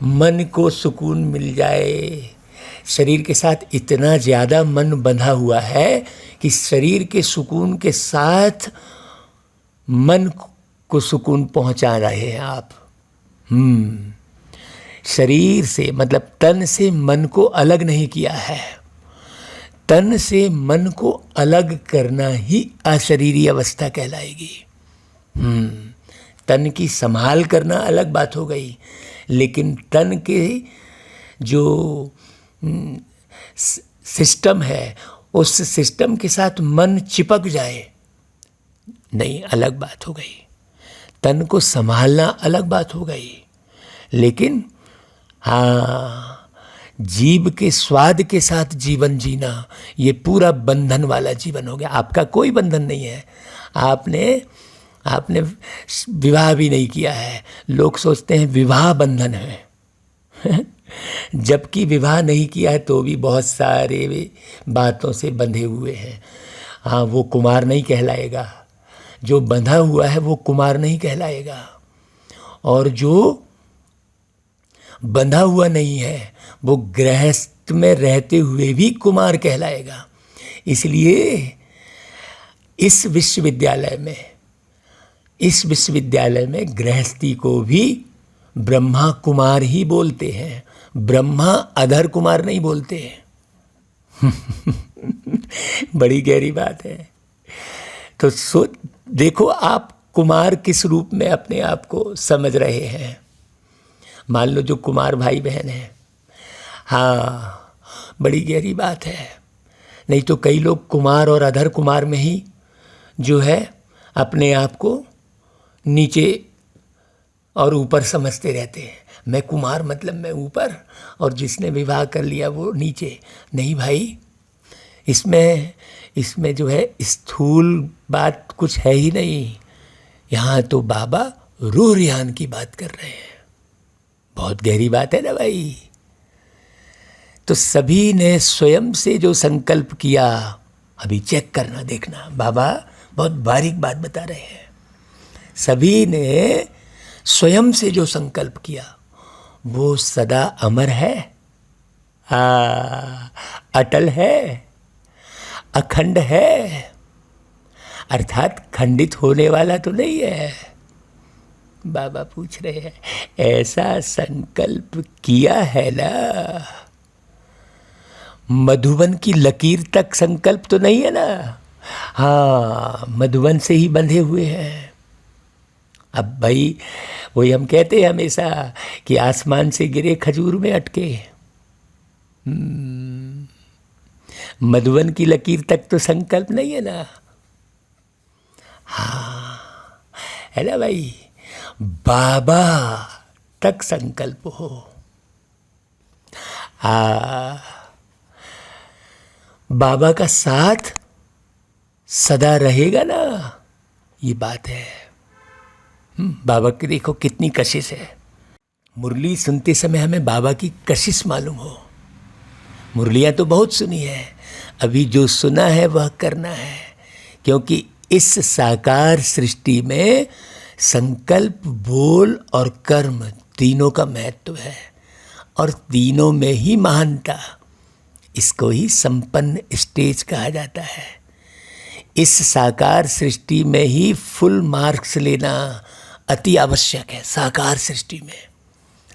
मन को सुकून मिल जाए। शरीर के साथ इतना ज़्यादा मन बंधा हुआ है कि शरीर के सुकून के साथ मन को सुकून पहुंचा रहे हैं आप। शरीर से मतलब तन से मन को अलग नहीं किया है। तन से मन को अलग करना ही अशरीरी अवस्था कहलाएगी। तन की संभाल करना अलग बात हो गई, लेकिन तन के जो सिस्टम है उस सिस्टम के साथ मन चिपक जाए, नहीं, अलग बात हो गई। तन को संभालना अलग बात हो गई। लेकिन हाँ, जीव के स्वाद के साथ जीवन जीना, ये पूरा बंधन वाला जीवन हो गया। आपका कोई बंधन नहीं है। आपने विवाह भी नहीं किया है। लोग सोचते हैं विवाह बंधन है जबकि विवाह नहीं किया है तो भी बहुत सारे बातों से बंधे हुए हैं। हाँ, वो कुमार नहीं कहलाएगा। जो बंधा हुआ है वो कुमार नहीं कहलाएगा, और जो बंधा हुआ नहीं है वो गृहस्थ में रहते हुए भी कुमार कहलाएगा। इसलिए इस विश्वविद्यालय में गृहस्थी को भी ब्रह्मा कुमार ही बोलते हैं, ब्रह्मा अधर कुमार नहीं बोलते हैं बड़ी गहरी बात है। तो देखो आप कुमार किस रूप में अपने आप को समझ रहे हैं। मान लो जो कुमार भाई बहन हैं, हाँ, बड़ी गहरी बात है। नहीं तो कई लोग कुमार और अधर कुमार में ही जो है अपने आप को नीचे और ऊपर समझते रहते हैं। मैं कुमार मतलब मैं ऊपर, और जिसने विवाह कर लिया वो नीचे। नहीं भाई, इसमें जो है स्थूल बात कुछ है ही नहीं। यहाँ तो बाबा रूह रियान की बात कर रहे हैं। बहुत गहरी बात है ना भाई। तो सभी ने स्वयं से जो संकल्प किया, अभी चेक करना, देखना, बाबा बहुत बारीक बात बता रहे हैं। सभी ने स्वयं से जो संकल्प किया वो सदा अमर है, अटल है, अखंड है। अर्थात खंडित होने वाला तो नहीं है। बाबा पूछ रहे हैं, ऐसा संकल्प किया है ना? मधुबन की लकीर तक संकल्प तो नहीं है ना? हाँ, मधुबन से ही बंधे हुए हैं। अब भाई वही हम कहते हैं हमेशा कि आसमान से गिरे खजूर में अटके। मधुबन की लकीर तक तो संकल्प नहीं है ना? हाँ, है ना भाई? बाबा तक संकल्प हो। बाबा का साथ सदा रहेगा ना, ये बात है। बाबा की देखो कितनी कशिश है। मुरली सुनते समय हमें बाबा की कशिश मालूम हो। मुरलियाँ तो बहुत सुनी है, अभी जो सुना है वह करना है, क्योंकि इस साकार सृष्टि में संकल्प, बोल और कर्म तीनों का महत्व है, और तीनों में ही महानता। इसको ही संपन्न स्टेज कहा जाता है। इस साकार सृष्टि में ही फुल मार्क्स लेना अति आवश्यक है, साकार सृष्टि में।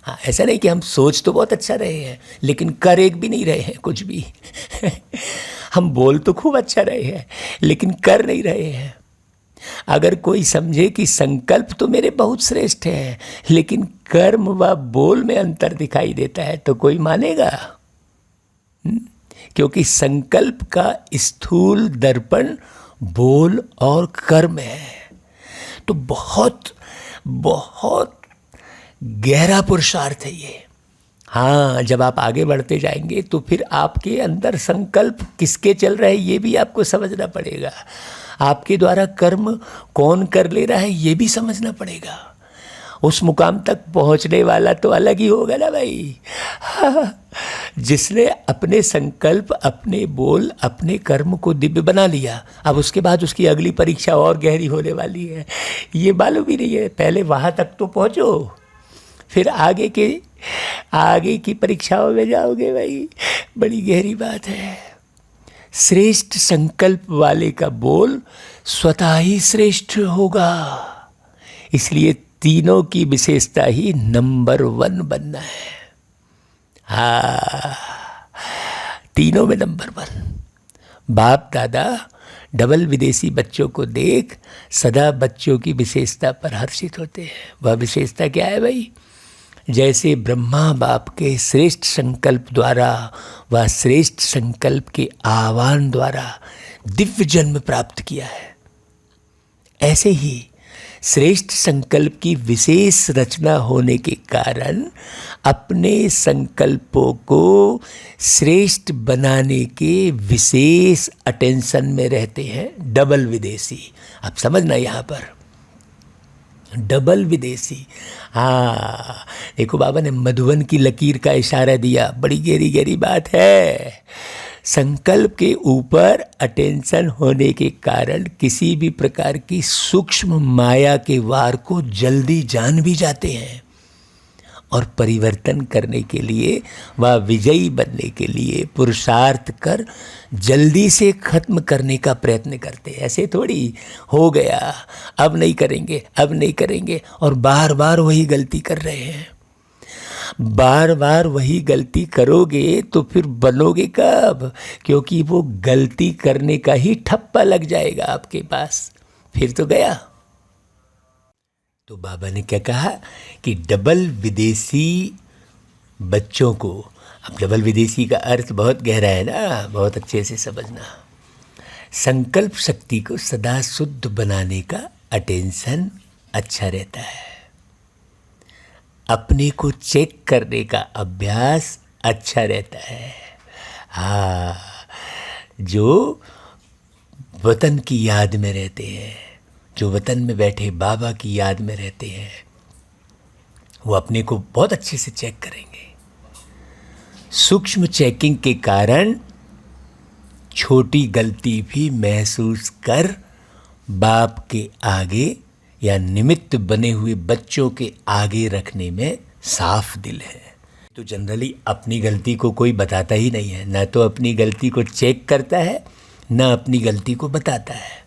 हाँ, ऐसा नहीं कि हम सोच तो बहुत अच्छा रहे हैं लेकिन कर एक भी नहीं रहे हैं कुछ भी। हम बोल तो खूब अच्छा रहे हैं लेकिन कर नहीं रहे हैं। अगर कोई समझे कि संकल्प तो मेरे बहुत श्रेष्ठ है लेकिन कर्म व बोल में अंतर दिखाई देता है, तो कोई मानेगा? क्योंकि संकल्प का स्थूल दर्पण बोल और कर्म है। तो बहुत बहुत गहरा पुरुषार्थ है ये। हाँ, जब आप आगे बढ़ते जाएंगे तो फिर आपके अंदर संकल्प किसके चल रहे हैं ये भी आपको समझना पड़ेगा। आपके द्वारा कर्म कौन कर ले रहा है ये भी समझना पड़ेगा। उस मुकाम तक पहुंचने वाला तो अलग ही होगा ना भाई। हाँ, जिसने अपने संकल्प, अपने बोल, अपने कर्म को दिव्य बना लिया, अब उसके बाद उसकी अगली परीक्षा और गहरी होने वाली है, ये मालूम ही नहीं है। पहले वहाँ तक तो पहुँचो, फिर आगे की परीक्षाओं में जाओगे भाई। बड़ी गहरी बात है। श्रेष्ठ संकल्प वाले का बोल स्वतः ही श्रेष्ठ होगा। इसलिए तीनों की विशेषता ही नंबर 1 बनना है। हाँ, तीनों में नंबर 1। बाप दादा डबल विदेशी बच्चों को देख सदा बच्चों की विशेषता पर हर्षित होते हैं। वह विशेषता क्या है भाई? जैसे ब्रह्मा बाप के श्रेष्ठ संकल्प द्वारा व श्रेष्ठ संकल्प के आह्वान द्वारा दिव्य जन्म प्राप्त किया है, ऐसे ही श्रेष्ठ संकल्प की विशेष रचना होने के कारण अपने संकल्पों को श्रेष्ठ बनाने के विशेष अटेंशन में रहते हैं डबल विदेशी। अब समझना यहाँ पर डबल विदेशी। हाँ, देखो बाबा ने मधुबन की लकीर का इशारा दिया, बड़ी गहरी गहरी बात है। संकल्प के ऊपर अटेंशन होने के कारण किसी भी प्रकार की सूक्ष्म माया के वार को जल्दी जान भी जाते हैं और परिवर्तन करने के लिए व विजयी बनने के लिए पुरुषार्थ कर जल्दी से खत्म करने का प्रयत्न करते हैं। ऐसे थोड़ी हो गया, अब नहीं करेंगे और बार बार वही गलती कर रहे हैं। बार बार वही गलती करोगे तो फिर बनोगे कब? क्योंकि वो गलती करने का ही ठप्पा लग जाएगा आपके पास, फिर तो गया। तो बाबा ने क्या कहा कि डबल विदेशी बच्चों को, अब डबल विदेशी का अर्थ बहुत गहरा है ना, बहुत अच्छे से समझना। संकल्प शक्ति को सदा शुद्ध बनाने का अटेंशन अच्छा रहता है, अपने को चेक करने का अभ्यास अच्छा रहता है। हाँ, जो वतन की याद में रहते हैं, जो वतन में बैठे बाबा की याद में रहते हैं, वो अपने को बहुत अच्छे से चेक करेंगे। सूक्ष्म चेकिंग के कारण छोटी गलती भी महसूस कर बाप के आगे या निमित्त बने हुए बच्चों के आगे रखने में साफ दिल है। तो जनरली अपनी गलती को कोई बताता ही नहीं है, ना तो अपनी गलती को चेक करता है ना अपनी गलती को बताता है।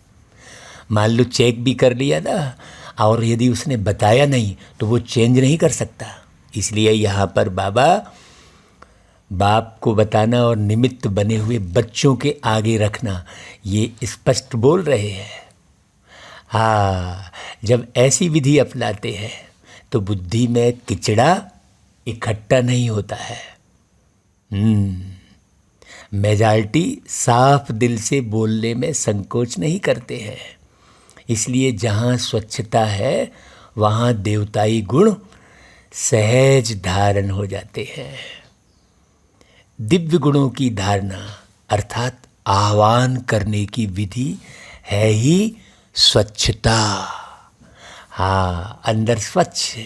मान लो चेक भी कर लिया ना, और यदि उसने बताया नहीं तो वो चेंज नहीं कर सकता। इसलिए यहाँ पर बाबा बाप को बताना और निमित्त बने हुए बच्चों के आगे रखना, ये स्पष्ट बोल रहे हैं। हाँ, जब ऐसी विधि अपनाते हैं तो बुद्धि में किचड़ा इकट्ठा नहीं होता है। मेजॉरिटी साफ दिल से बोलने में संकोच नहीं करते हैं। इसलिए जहाँ स्वच्छता है वहाँ देवताई गुण सहज धारण हो जाते हैं। दिव्य गुणों की धारणा अर्थात आह्वान करने की विधि है ही स्वच्छता। हाँ, अंदर स्वच्छ।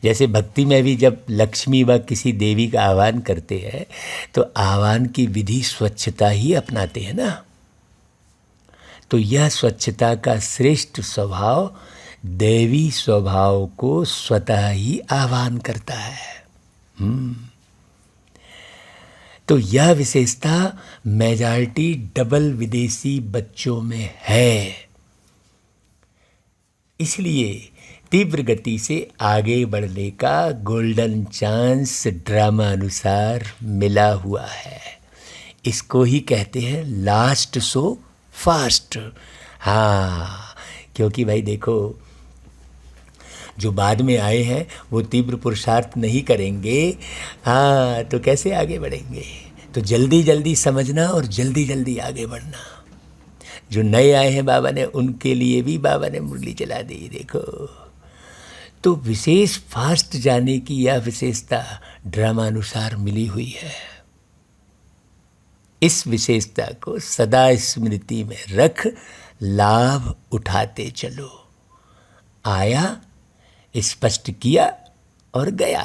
जैसे भक्ति में भी जब लक्ष्मी व किसी देवी का आह्वान करते हैं तो आह्वान की विधि स्वच्छता ही अपनाते हैं ना। तो यह स्वच्छता का श्रेष्ठ स्वभाव दैवी स्वभाव को स्वतः ही आह्वान करता है। तो यह विशेषता मेजॉरिटी डबल विदेशी बच्चों में है। इसलिए तीव्र गति से आगे बढ़ने का गोल्डन चांस ड्रामा अनुसार मिला हुआ है। इसको ही कहते हैं लास्ट सो फास्ट। हाँ, क्योंकि भाई देखो, जो बाद में आए हैं वो तीव्र पुरुषार्थ नहीं करेंगे, हाँ, तो कैसे आगे बढ़ेंगे। तो जल्दी जल्दी समझना और जल्दी जल्दी आगे बढ़ना। जो नए आए हैं बाबा ने, उनके लिए भी बाबा ने मुरली चला दी। देखो, तो विशेष फास्ट जाने की यह विशेषता ड्रामानुसार मिली हुई है। इस विशेषता को सदा स्मृति में रख लाभ उठाते चलो। आया, स्पष्ट किया और गया।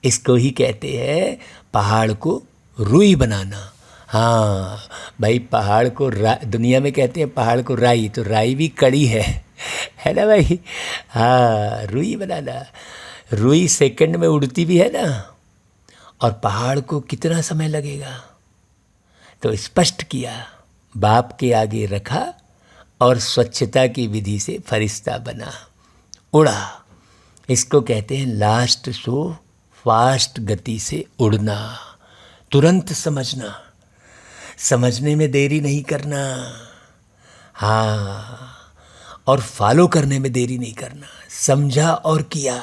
इसको ही कहते हैं पहाड़ को रुई बनाना। हाँ भाई, पहाड़ को दुनिया में कहते हैं पहाड़ को राई, तो राई भी कड़ी है ना भाई। हाँ, रुई बनाना। रुई सेकंड में उड़ती भी है ना, और पहाड़ को कितना समय लगेगा। तो स्पष्ट किया, बाप के आगे रखा और स्वच्छता की विधि से फरिश्ता बना, उड़ा। इसको कहते हैं लास्ट सो फास्ट गति से उड़ना। तुरंत समझना, समझने में देरी नहीं करना। हाँ, और फॉलो करने में देरी नहीं करना। समझा और किया,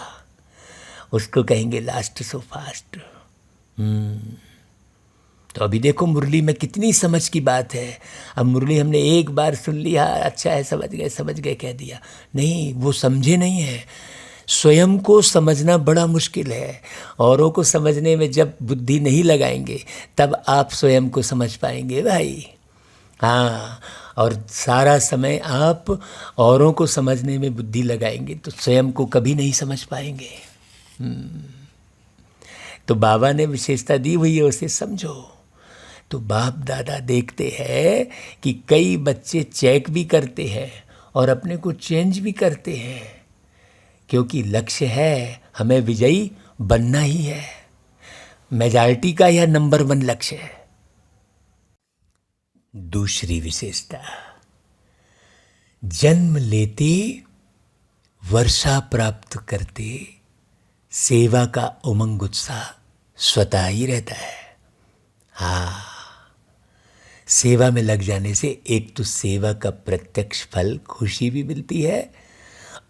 उसको कहेंगे लास्ट सो फास्ट। तो अभी देखो मुरली में कितनी समझ की बात है। अब मुरली हमने एक बार सुन लिया, अच्छा है, समझ गए कह दिया, नहीं, वो समझे नहीं है। स्वयं को समझना बड़ा मुश्किल है। औरों को समझने में जब बुद्धि नहीं लगाएंगे तब आप स्वयं को समझ पाएंगे भाई। हाँ, और सारा समय आप औरों को समझने में बुद्धि लगाएंगे तो स्वयं को कभी नहीं समझ पाएंगे। तो बाबा ने विशेषता दी हुई है, उसे समझो। तो बाप दादा देखते हैं कि कई बच्चे चेक भी करते हैं और अपने को चेंज भी करते हैं, क्योंकि लक्ष्य है हमें विजयी बनना ही है। मेजॉरिटी का यह नंबर 1 लक्ष्य है। दूसरी विशेषता, जन्म लेते वर्षा प्राप्त करते सेवा का उमंग उत्साह स्वतः ही रहता है। हाँ, सेवा में लग जाने से एक तो सेवा का प्रत्यक्ष फल खुशी भी मिलती है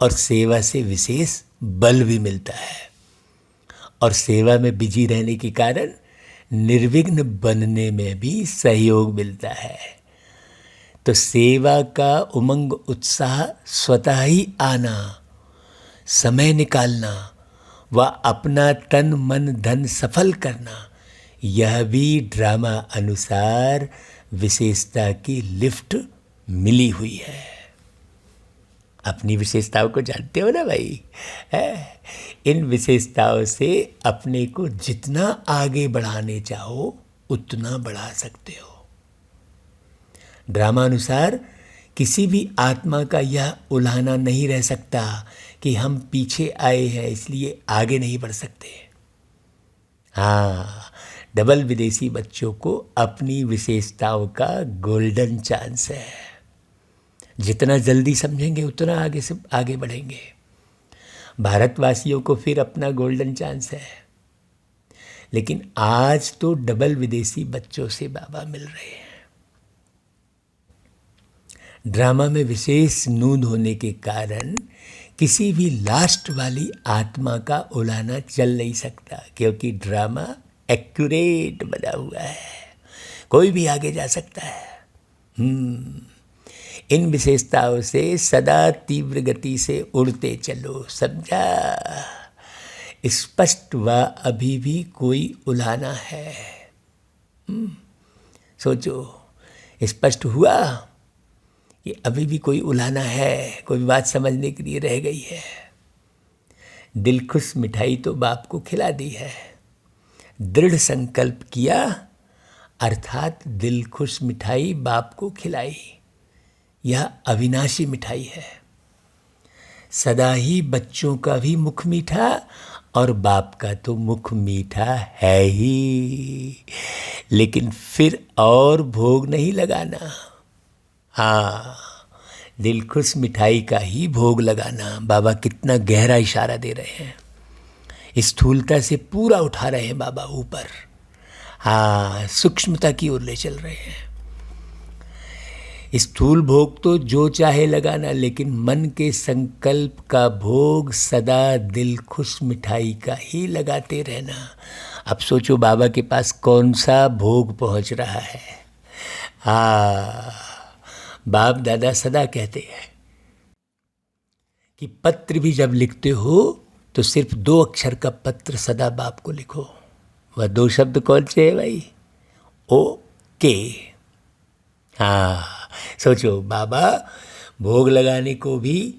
और सेवा से विशेष बल भी मिलता है, और सेवा में बिजी रहने के कारण निर्विघ्न बनने में भी सहयोग मिलता है। तो सेवा का उमंग उत्साह स्वतः ही आना, समय निकालना व अपना तन मन धन सफल करना, यह भी ड्रामा अनुसार विशेषता की लिफ्ट मिली हुई है। अपनी विशेषताओं को जानते हो ना भाई, है? इन विशेषताओं से अपने को जितना आगे बढ़ाने चाहो उतना बढ़ा सकते हो। ड्रामा अनुसार किसी भी आत्मा का यह उल्हाना नहीं रह सकता कि हम पीछे आए हैं इसलिए आगे नहीं बढ़ सकते। हाँ, डबल विदेशी बच्चों को अपनी विशेषताओं का गोल्डन चांस है। जितना जल्दी समझेंगे उतना आगे से आगे बढ़ेंगे। भारतवासियों को फिर अपना गोल्डन चांस है, लेकिन आज तो डबल विदेशी बच्चों से बाबा मिल रहे हैं। ड्रामा में विशेष नूंद होने के कारण किसी भी लास्ट वाली आत्मा का उलाना चल नहीं सकता, क्योंकि ड्रामा एक्यूरेट बना हुआ है, कोई भी आगे जा सकता है। इन विशेषताओं से सदा तीव्र गति से उड़ते चलो, समझा? स्पष्ट व अभी भी कोई उलाना है। सोचो, स्पष्ट हुआ कि अभी भी कोई उलाना है, कोई बात समझने के लिए रह गई है। दिल खुश मिठाई तो बाप को खिला दी है, दृढ़ संकल्प किया अर्थात दिल खुश मिठाई बाप को खिलाई। यह अविनाशी मिठाई है। सदा ही बच्चों का भी मुख मीठा और बाप का तो मुख मीठा है ही, लेकिन फिर और भोग नहीं लगाना। हाँ, दिल खुश मिठाई का ही भोग लगाना। बाबा कितना गहरा इशारा दे रहे हैं, स्थूलता से पूरा उठा रहे हैं बाबा ऊपर। हाँ, सूक्ष्मता की ओर ले चल रहे हैं। स्थूल भोग तो जो चाहे लगाना, लेकिन मन के संकल्प का भोग सदा दिल खुश मिठाई का ही लगाते रहना। अब सोचो बाबा के पास कौन सा भोग पहुंच रहा है। बाप दादा सदा कहते हैं कि पत्र भी जब लिखते हो तो सिर्फ 2 अक्षर का पत्र सदा बाप को लिखो। वह 2 शब्द कौन से है भाई? ओके। सोचो, बाबा भोग लगाने को भी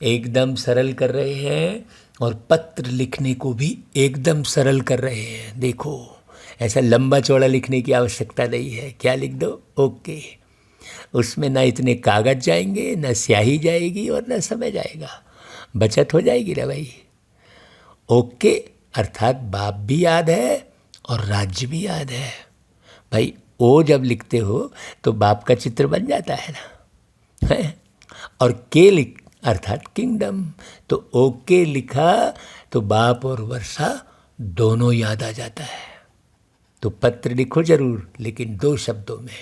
एकदम सरल कर रहे हैं और पत्र लिखने को भी एकदम सरल कर रहे हैं। देखो, ऐसा लंबा चौड़ा लिखने की आवश्यकता नहीं है। क्या लिख दो? ओके। उसमें ना इतने कागज जाएंगे, ना स्याही जाएगी और ना समय जाएगा, बचत हो जाएगी ना भाई। ओके अर्थात बाप भी याद है और राज्य भी याद है भाई। ओ जब लिखते हो तो बाप का चित्र बन जाता है ना, है? और के लिख अर्थात किंगडम। तो ओके लिखा तो बाप और वर्षा दोनों याद आ जाता है। तो पत्र लिखो जरूर, लेकिन 2 शब्दों में,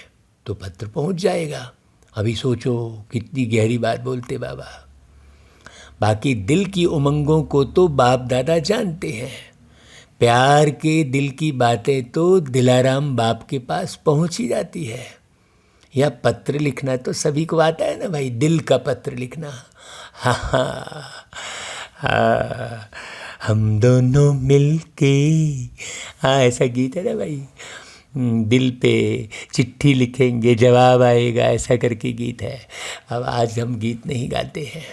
तो पत्र पहुंच जाएगा। अभी सोचो कितनी गहरी बात बोलते बाबा। बाकी दिल की उमंगों को तो बाप दादा जानते हैं। प्यार के दिल की बातें तो दिलाराम बाप के पास पहुंच ही जाती है। यह पत्र लिखना तो सभी को आता है ना भाई, दिल का पत्र लिखना। हम दोनों मिलके, ऐसा गीत है ना भाई, दिल पे चिट्ठी लिखेंगे जवाब आएगा, ऐसा करके गीत है। अब आज हम गीत नहीं गाते हैं।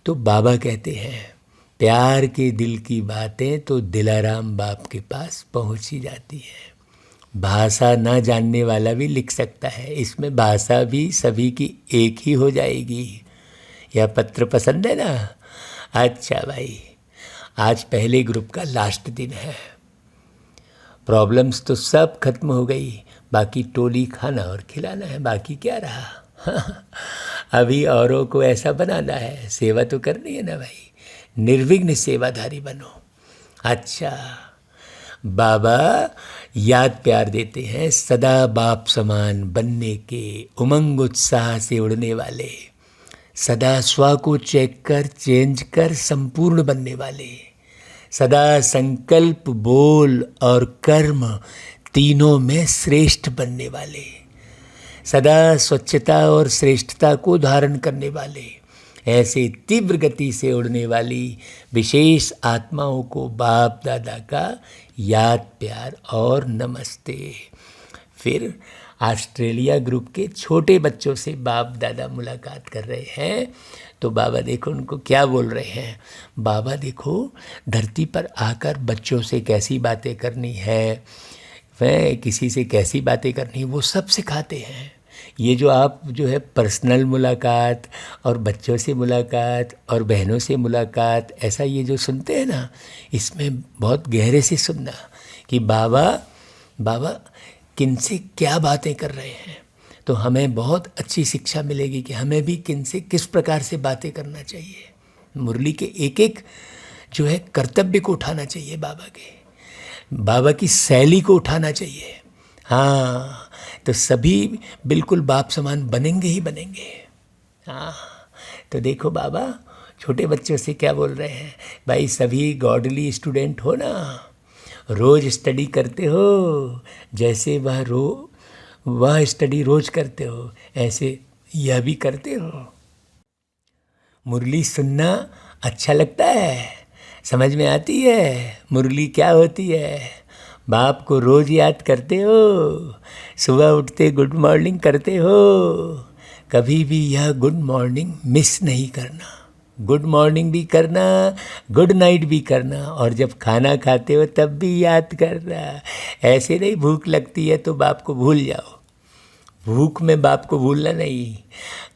तो बाबा कहते हैं प्यार के दिल की बातें तो दिलाराम बाप के पास पहुंच ही जाती है। भाषा ना जानने वाला भी लिख सकता है, इसमें भाषा भी सभी की एक ही हो जाएगी। यह पत्र पसंद है ना? अच्छा भाई, आज पहले ग्रुप का लास्ट दिन है। प्रॉब्लम्स तो सब खत्म हो गई, बाकी टोली खाना और खिलाना है। बाकी क्या रहा? अभी औरों को ऐसा बनाना है, सेवा तो करनी है ना भाई। निर्विघ्न सेवाधारी बनो। अच्छा, बाबा याद प्यार देते हैं सदा बाप समान बनने के, उमंग उत्साह से उड़ने वाले, सदा स्व को चेक कर चेंज कर संपूर्ण बनने वाले, सदा संकल्प बोल और कर्म तीनों में श्रेष्ठ बनने वाले, सदा स्वच्छता और श्रेष्ठता को धारण करने वाले, ऐसे तीव्र गति से उड़ने वाली विशेष आत्माओं को बाप दादा का याद प्यार और नमस्ते। फिर ऑस्ट्रेलिया ग्रुप के छोटे बच्चों से बाप दादा मुलाकात कर रहे हैं। तो बाबा देखो उनको क्या बोल रहे हैं। बाबा देखो धरती पर आकर बच्चों से कैसी बातें करनी है, वह किसी से कैसी बातें करनी, वो सब सिखाते हैं। ये जो आप जो है पर्सनल मुलाकात और बच्चों से मुलाकात और बहनों से मुलाकात, ऐसा ये जो सुनते हैं ना, इसमें बहुत गहरे से सुनना कि बाबा किनसे क्या बातें कर रहे हैं। तो तो हमें बहुत अच्छी शिक्षा मिलेगी कि हमें भी किन से किस प्रकार से बातें करना चाहिए। मुरली के एक एक जो है कर्तव्य को उठाना चाहिए, बाबा की शैली को उठाना चाहिए। हाँ, तो सभी बिल्कुल बाप समान बनेंगे ही बनेंगे। हाँ, तो देखो बाबा छोटे बच्चों से क्या बोल रहे हैं, भाई सभी गॉडली स्टूडेंट हो ना, रोज़ स्टडी करते हो, जैसे वह स्टडी रोज़ करते हो ऐसे यह भी करते हो। मुरली सुनना अच्छा लगता है, समझ में आती है मुरली क्या होती है। बाप को रोज़ याद करते हो, सुबह उठते गुड मॉर्निंग करते हो, कभी भी यह गुड मॉर्निंग मिस नहीं करना। गुड मॉर्निंग भी करना, गुड नाइट भी करना, और जब खाना खाते हो तब भी याद करना। ऐसे नहीं भूख लगती है तो बाप को भूल जाओ, भूख में बाप को भूलना नहीं,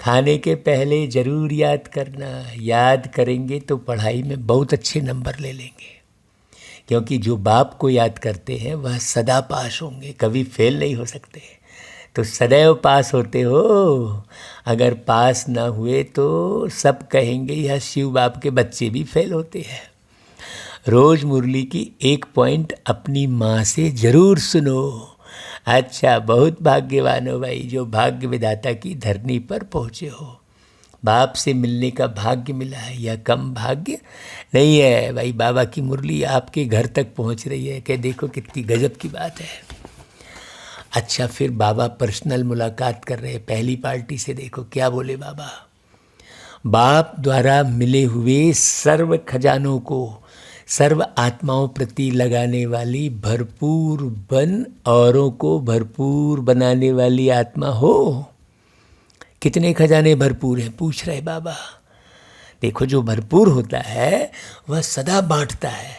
खाने के पहले ज़रूर याद करना। याद करेंगे तो पढ़ाई में बहुत अच्छे नंबर ले लेंगे, क्योंकि जो बाप को याद करते हैं वह सदा पास होंगे, कभी फेल नहीं हो सकते। तो सदैव पास होते हो। अगर पास ना हुए तो सब कहेंगे यह शिव बाप के बच्चे भी फेल होते हैं। रोज़ मुरली की एक पॉइंट अपनी माँ से ज़रूर सुनो। अच्छा, बहुत भाग्यवान हो भाई जो भाग्य विधाता की धरनी पर पहुँचे हो। बाप से मिलने का भाग्य मिला है, यह कम भाग्य नहीं है भाई। बाबा की मुरली आपके घर तक पहुँच रही है, कि देखो कितनी गजब की बात है। अच्छा, फिर बाबा पर्सनल मुलाकात कर रहे हैं। पहली पार्टी से देखो क्या बोले बाबा, बाप द्वारा मिले हुए सर्व खजानों को सर्व आत्माओं प्रति लगाने वाली भरपूर बन, औरों को भरपूर बनाने वाली आत्मा हो। कितने खजाने भरपूर हैं पूछ रहे बाबा। देखो जो भरपूर होता है वह सदा बांटता है।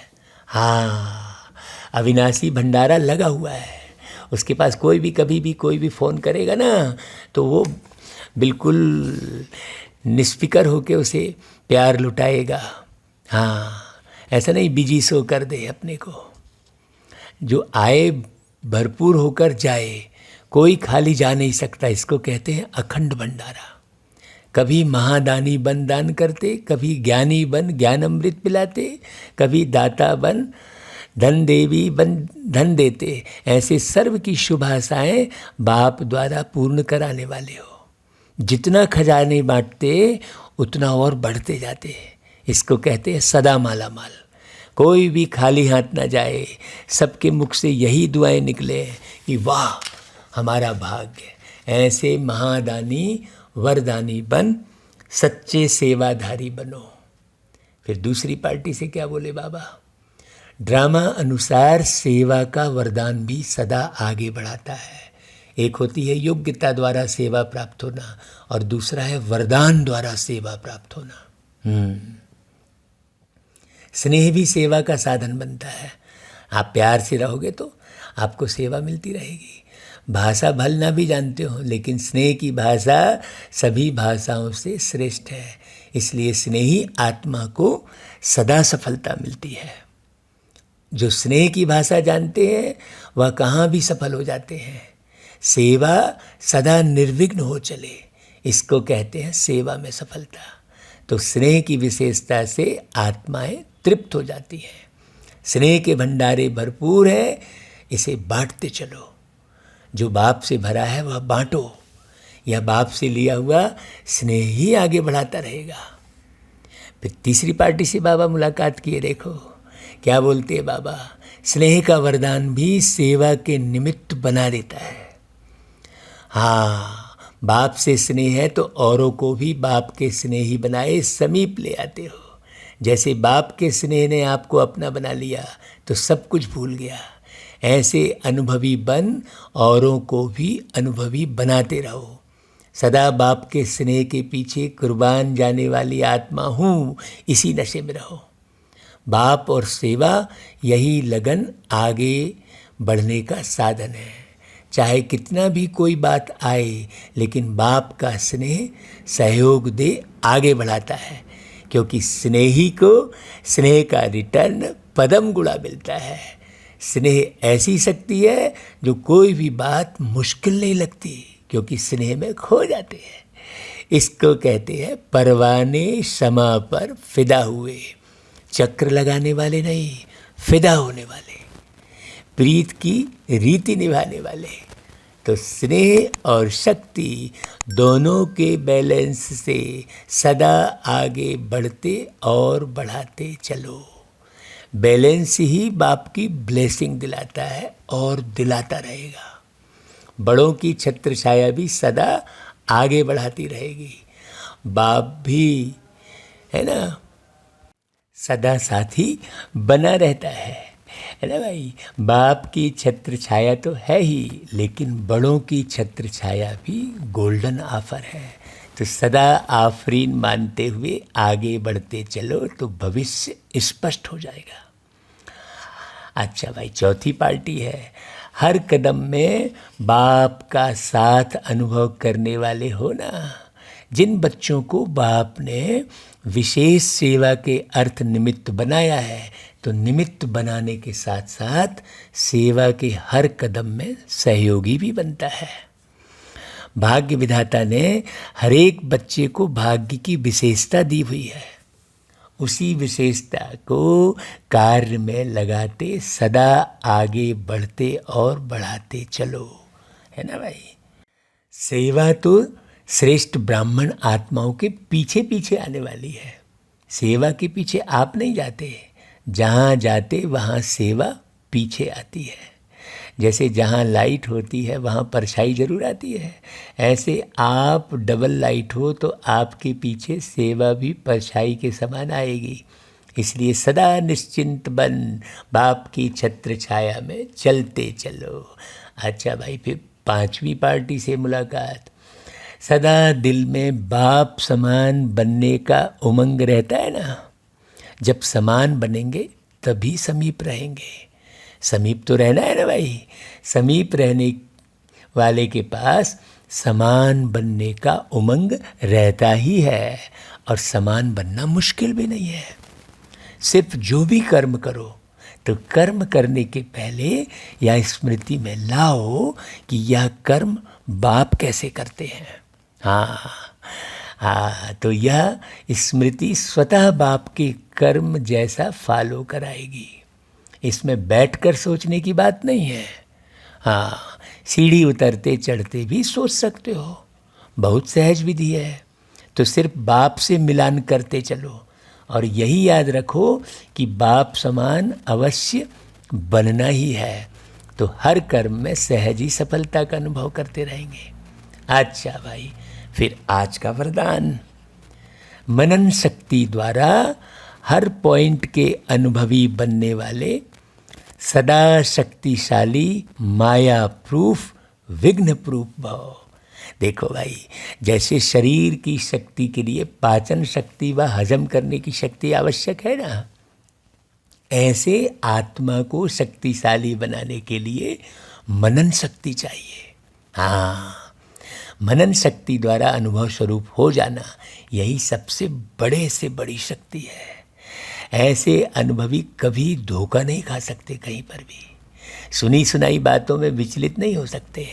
हाँ, अविनाशी भंडारा लगा हुआ है, उसके पास कोई भी कभी भी कोई भी फ़ोन करेगा ना तो वो बिल्कुल निष्फिकर होके उसे प्यार लुटाएगा। हाँ, ऐसा नहीं बिजी सो कर दे अपने को। जो आए भरपूर होकर जाए, कोई खाली जा नहीं सकता। इसको कहते हैं अखंड भंडारा। कभी महादानी बन दान करते, कभी ज्ञानी बन ज्ञान अमृत पिलाते, कभी दाता बन धन देवी बन धन देते। ऐसे सर्व की शुभ आशाएं बाप द्वारा पूर्ण कराने वाले हो। जितना खजाने बांटते उतना और बढ़ते जाते। इसको कहते हैं सदा माला माल। कोई भी खाली हाथ ना जाए, सबके मुख से यही दुआएं निकले कि वाह हमारा भाग्य। ऐसे महादानी वरदानी बन, सच्चे सेवाधारी बनो। फिर दूसरी पार्टी से क्या बोले बाबा, ड्रामा अनुसार सेवा का वरदान भी सदा आगे बढ़ाता है। एक होती है योग्यता द्वारा सेवा प्राप्त होना, और दूसरा है वरदान द्वारा सेवा प्राप्त होना। स्नेह भी सेवा का साधन बनता है। आप प्यार से रहोगे तो आपको सेवा मिलती रहेगी। भाषा भल ना भी जानते हो, लेकिन स्नेह की भाषा सभी भाषाओं से श्रेष्ठ है। इसलिए स्नेही आत्मा को सदा सफलता मिलती है। जो स्नेह की भाषा जानते हैं वह कहाँ भी सफल हो जाते हैं। सेवा सदा निर्विघ्न हो चले, इसको कहते हैं सेवा में सफलता। तो स्नेह की विशेषता से आत्माएं तृप्त हो जाती हैं। स्नेह के भंडारे भरपूर हैं, इसे बांटते चलो। जो बाप से भरा है वह बांटो। यह बाप से लिया हुआ स्नेह ही आगे बढ़ाता रहेगा। फिर तीसरी पार्टी से बाबा मुलाकात किए। देखो क्या बोलते हैं बाबा, स्नेह का वरदान भी सेवा के निमित्त बना देता है। हाँ, बाप से स्नेह है तो औरों को भी बाप के स्नेही बनाए समीप ले आते हो। जैसे बाप के स्नेह ने आपको अपना बना लिया तो सब कुछ भूल गया। ऐसे अनुभवी बन, औरों को भी अनुभवी बनाते रहो। सदा बाप के स्नेह के पीछे कुर्बान जाने वाली आत्मा हूँ, इसी नशे में रहो। बाप और सेवा यही लगन आगे बढ़ने का साधन है। चाहे कितना भी कोई बात आए, लेकिन बाप का स्नेह सहयोग दे आगे बढ़ाता है। क्योंकि स्नेही को स्नेह का रिटर्न पदम गुणा मिलता है। स्नेह ऐसी शक्ति है जो कोई भी बात मुश्किल नहीं लगती, क्योंकि स्नेह में खो जाते हैं। इसको कहते हैं परवाने शमा पर फिदा हुए, चक्र लगाने वाले नहीं, फिदा होने वाले, प्रीत की रीति निभाने वाले। तो स्नेह और शक्ति दोनों के बैलेंस से सदा आगे बढ़ते और बढ़ाते चलो। बैलेंस ही बाप की ब्लेसिंग दिलाता है और दिलाता रहेगा। बड़ों की छत्र छाया भी सदा आगे बढ़ाती रहेगी। बाप भी है ना सदा साथी बना रहता है ना भाई। बाप की छत्र छाया तो है ही, लेकिन बड़ों की छत्र छाया भी गोल्डन ऑफर है। तो सदा आफरीन मानते हुए आगे बढ़ते चलो तो भविष्य स्पष्ट हो जाएगा। अच्छा भाई, चौथी पार्टी है, हर कदम में बाप का साथ अनुभव करने वाले हो ना। जिन बच्चों को बाप ने विशेष सेवा के अर्थ निमित्त बनाया है, तो निमित्त बनाने के साथ साथ सेवा के हर कदम में सहयोगी भी बनता है। भाग्य विधाता ने हर एक बच्चे को भाग्य की विशेषता दी हुई है। उसी विशेषता को कार्य में लगाते सदा आगे बढ़ते और बढ़ाते चलो, है ना भाई। सेवा तो श्रेष्ठ ब्राह्मण आत्माओं के पीछे पीछे आने वाली है। सेवा के पीछे आप नहीं जाते, जहाँ जाते वहाँ सेवा पीछे आती है। जैसे जहाँ लाइट होती है वहाँ परछाई जरूर आती है, ऐसे आप डबल लाइट हो तो आपके पीछे सेवा भी परछाई के समान आएगी। इसलिए सदा निश्चिंत बन बाप की छत्र छाया में चलते चलो। अच्छा भाई, फिर पांचवी पार्टी से मुलाकात। सदा दिल में बाप समान बनने का उमंग रहता है ना। जब समान बनेंगे तभी समीप रहेंगे। समीप तो रहना है ना भाई। समीप रहने वाले के पास समान बनने का उमंग रहता ही है, और समान बनना मुश्किल भी नहीं है। सिर्फ जो भी कर्म करो तो कर्म करने के पहले यह स्मृति में लाओ कि यह कर्म बाप कैसे करते हैं। तो यह स्मृति स्वतः बाप के कर्म जैसा फॉलो कराएगी। इसमें बैठकर सोचने की बात नहीं है। सीढ़ी उतरते चढ़ते भी सोच सकते हो, बहुत सहज विधि है। तो सिर्फ बाप से मिलान करते चलो, और यही याद रखो कि बाप समान अवश्य बनना ही है। तो हर कर्म में सहज ही सफलता का अनुभव करते रहेंगे। अच्छा भाई, फिर आज का वरदान। मनन शक्ति द्वारा हर पॉइंट के अनुभवी बनने वाले सदा शक्तिशाली माया प्रूफ विघ्न प्रूफ भव। देखो भाई, जैसे शरीर की शक्ति के लिए पाचन शक्ति व हजम करने की शक्ति आवश्यक है ना, ऐसे आत्मा को शक्तिशाली बनाने के लिए मनन शक्ति चाहिए। मनन शक्ति द्वारा अनुभव स्वरूप हो जाना, यही सबसे बड़े से बड़ी शक्ति है। ऐसे अनुभवी कभी धोखा नहीं खा सकते, कहीं पर भी सुनी सुनाई बातों में विचलित नहीं हो सकते।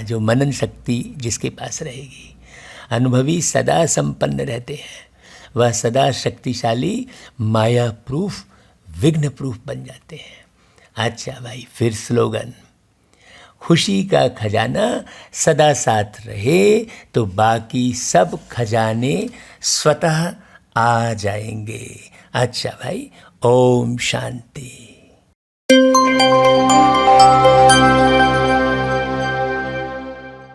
जो मनन शक्ति जिसके पास रहेगी, अनुभवी सदा संपन्न रहते हैं। वह सदा शक्तिशाली माया प्रूफ विघ्न प्रूफ बन जाते हैं। अच्छा भाई, फिर स्लोगन। खुशी का खजाना सदा साथ रहे तो बाकी सब खजाने स्वतः आ जाएंगे। अच्छा भाई, ओम शांति।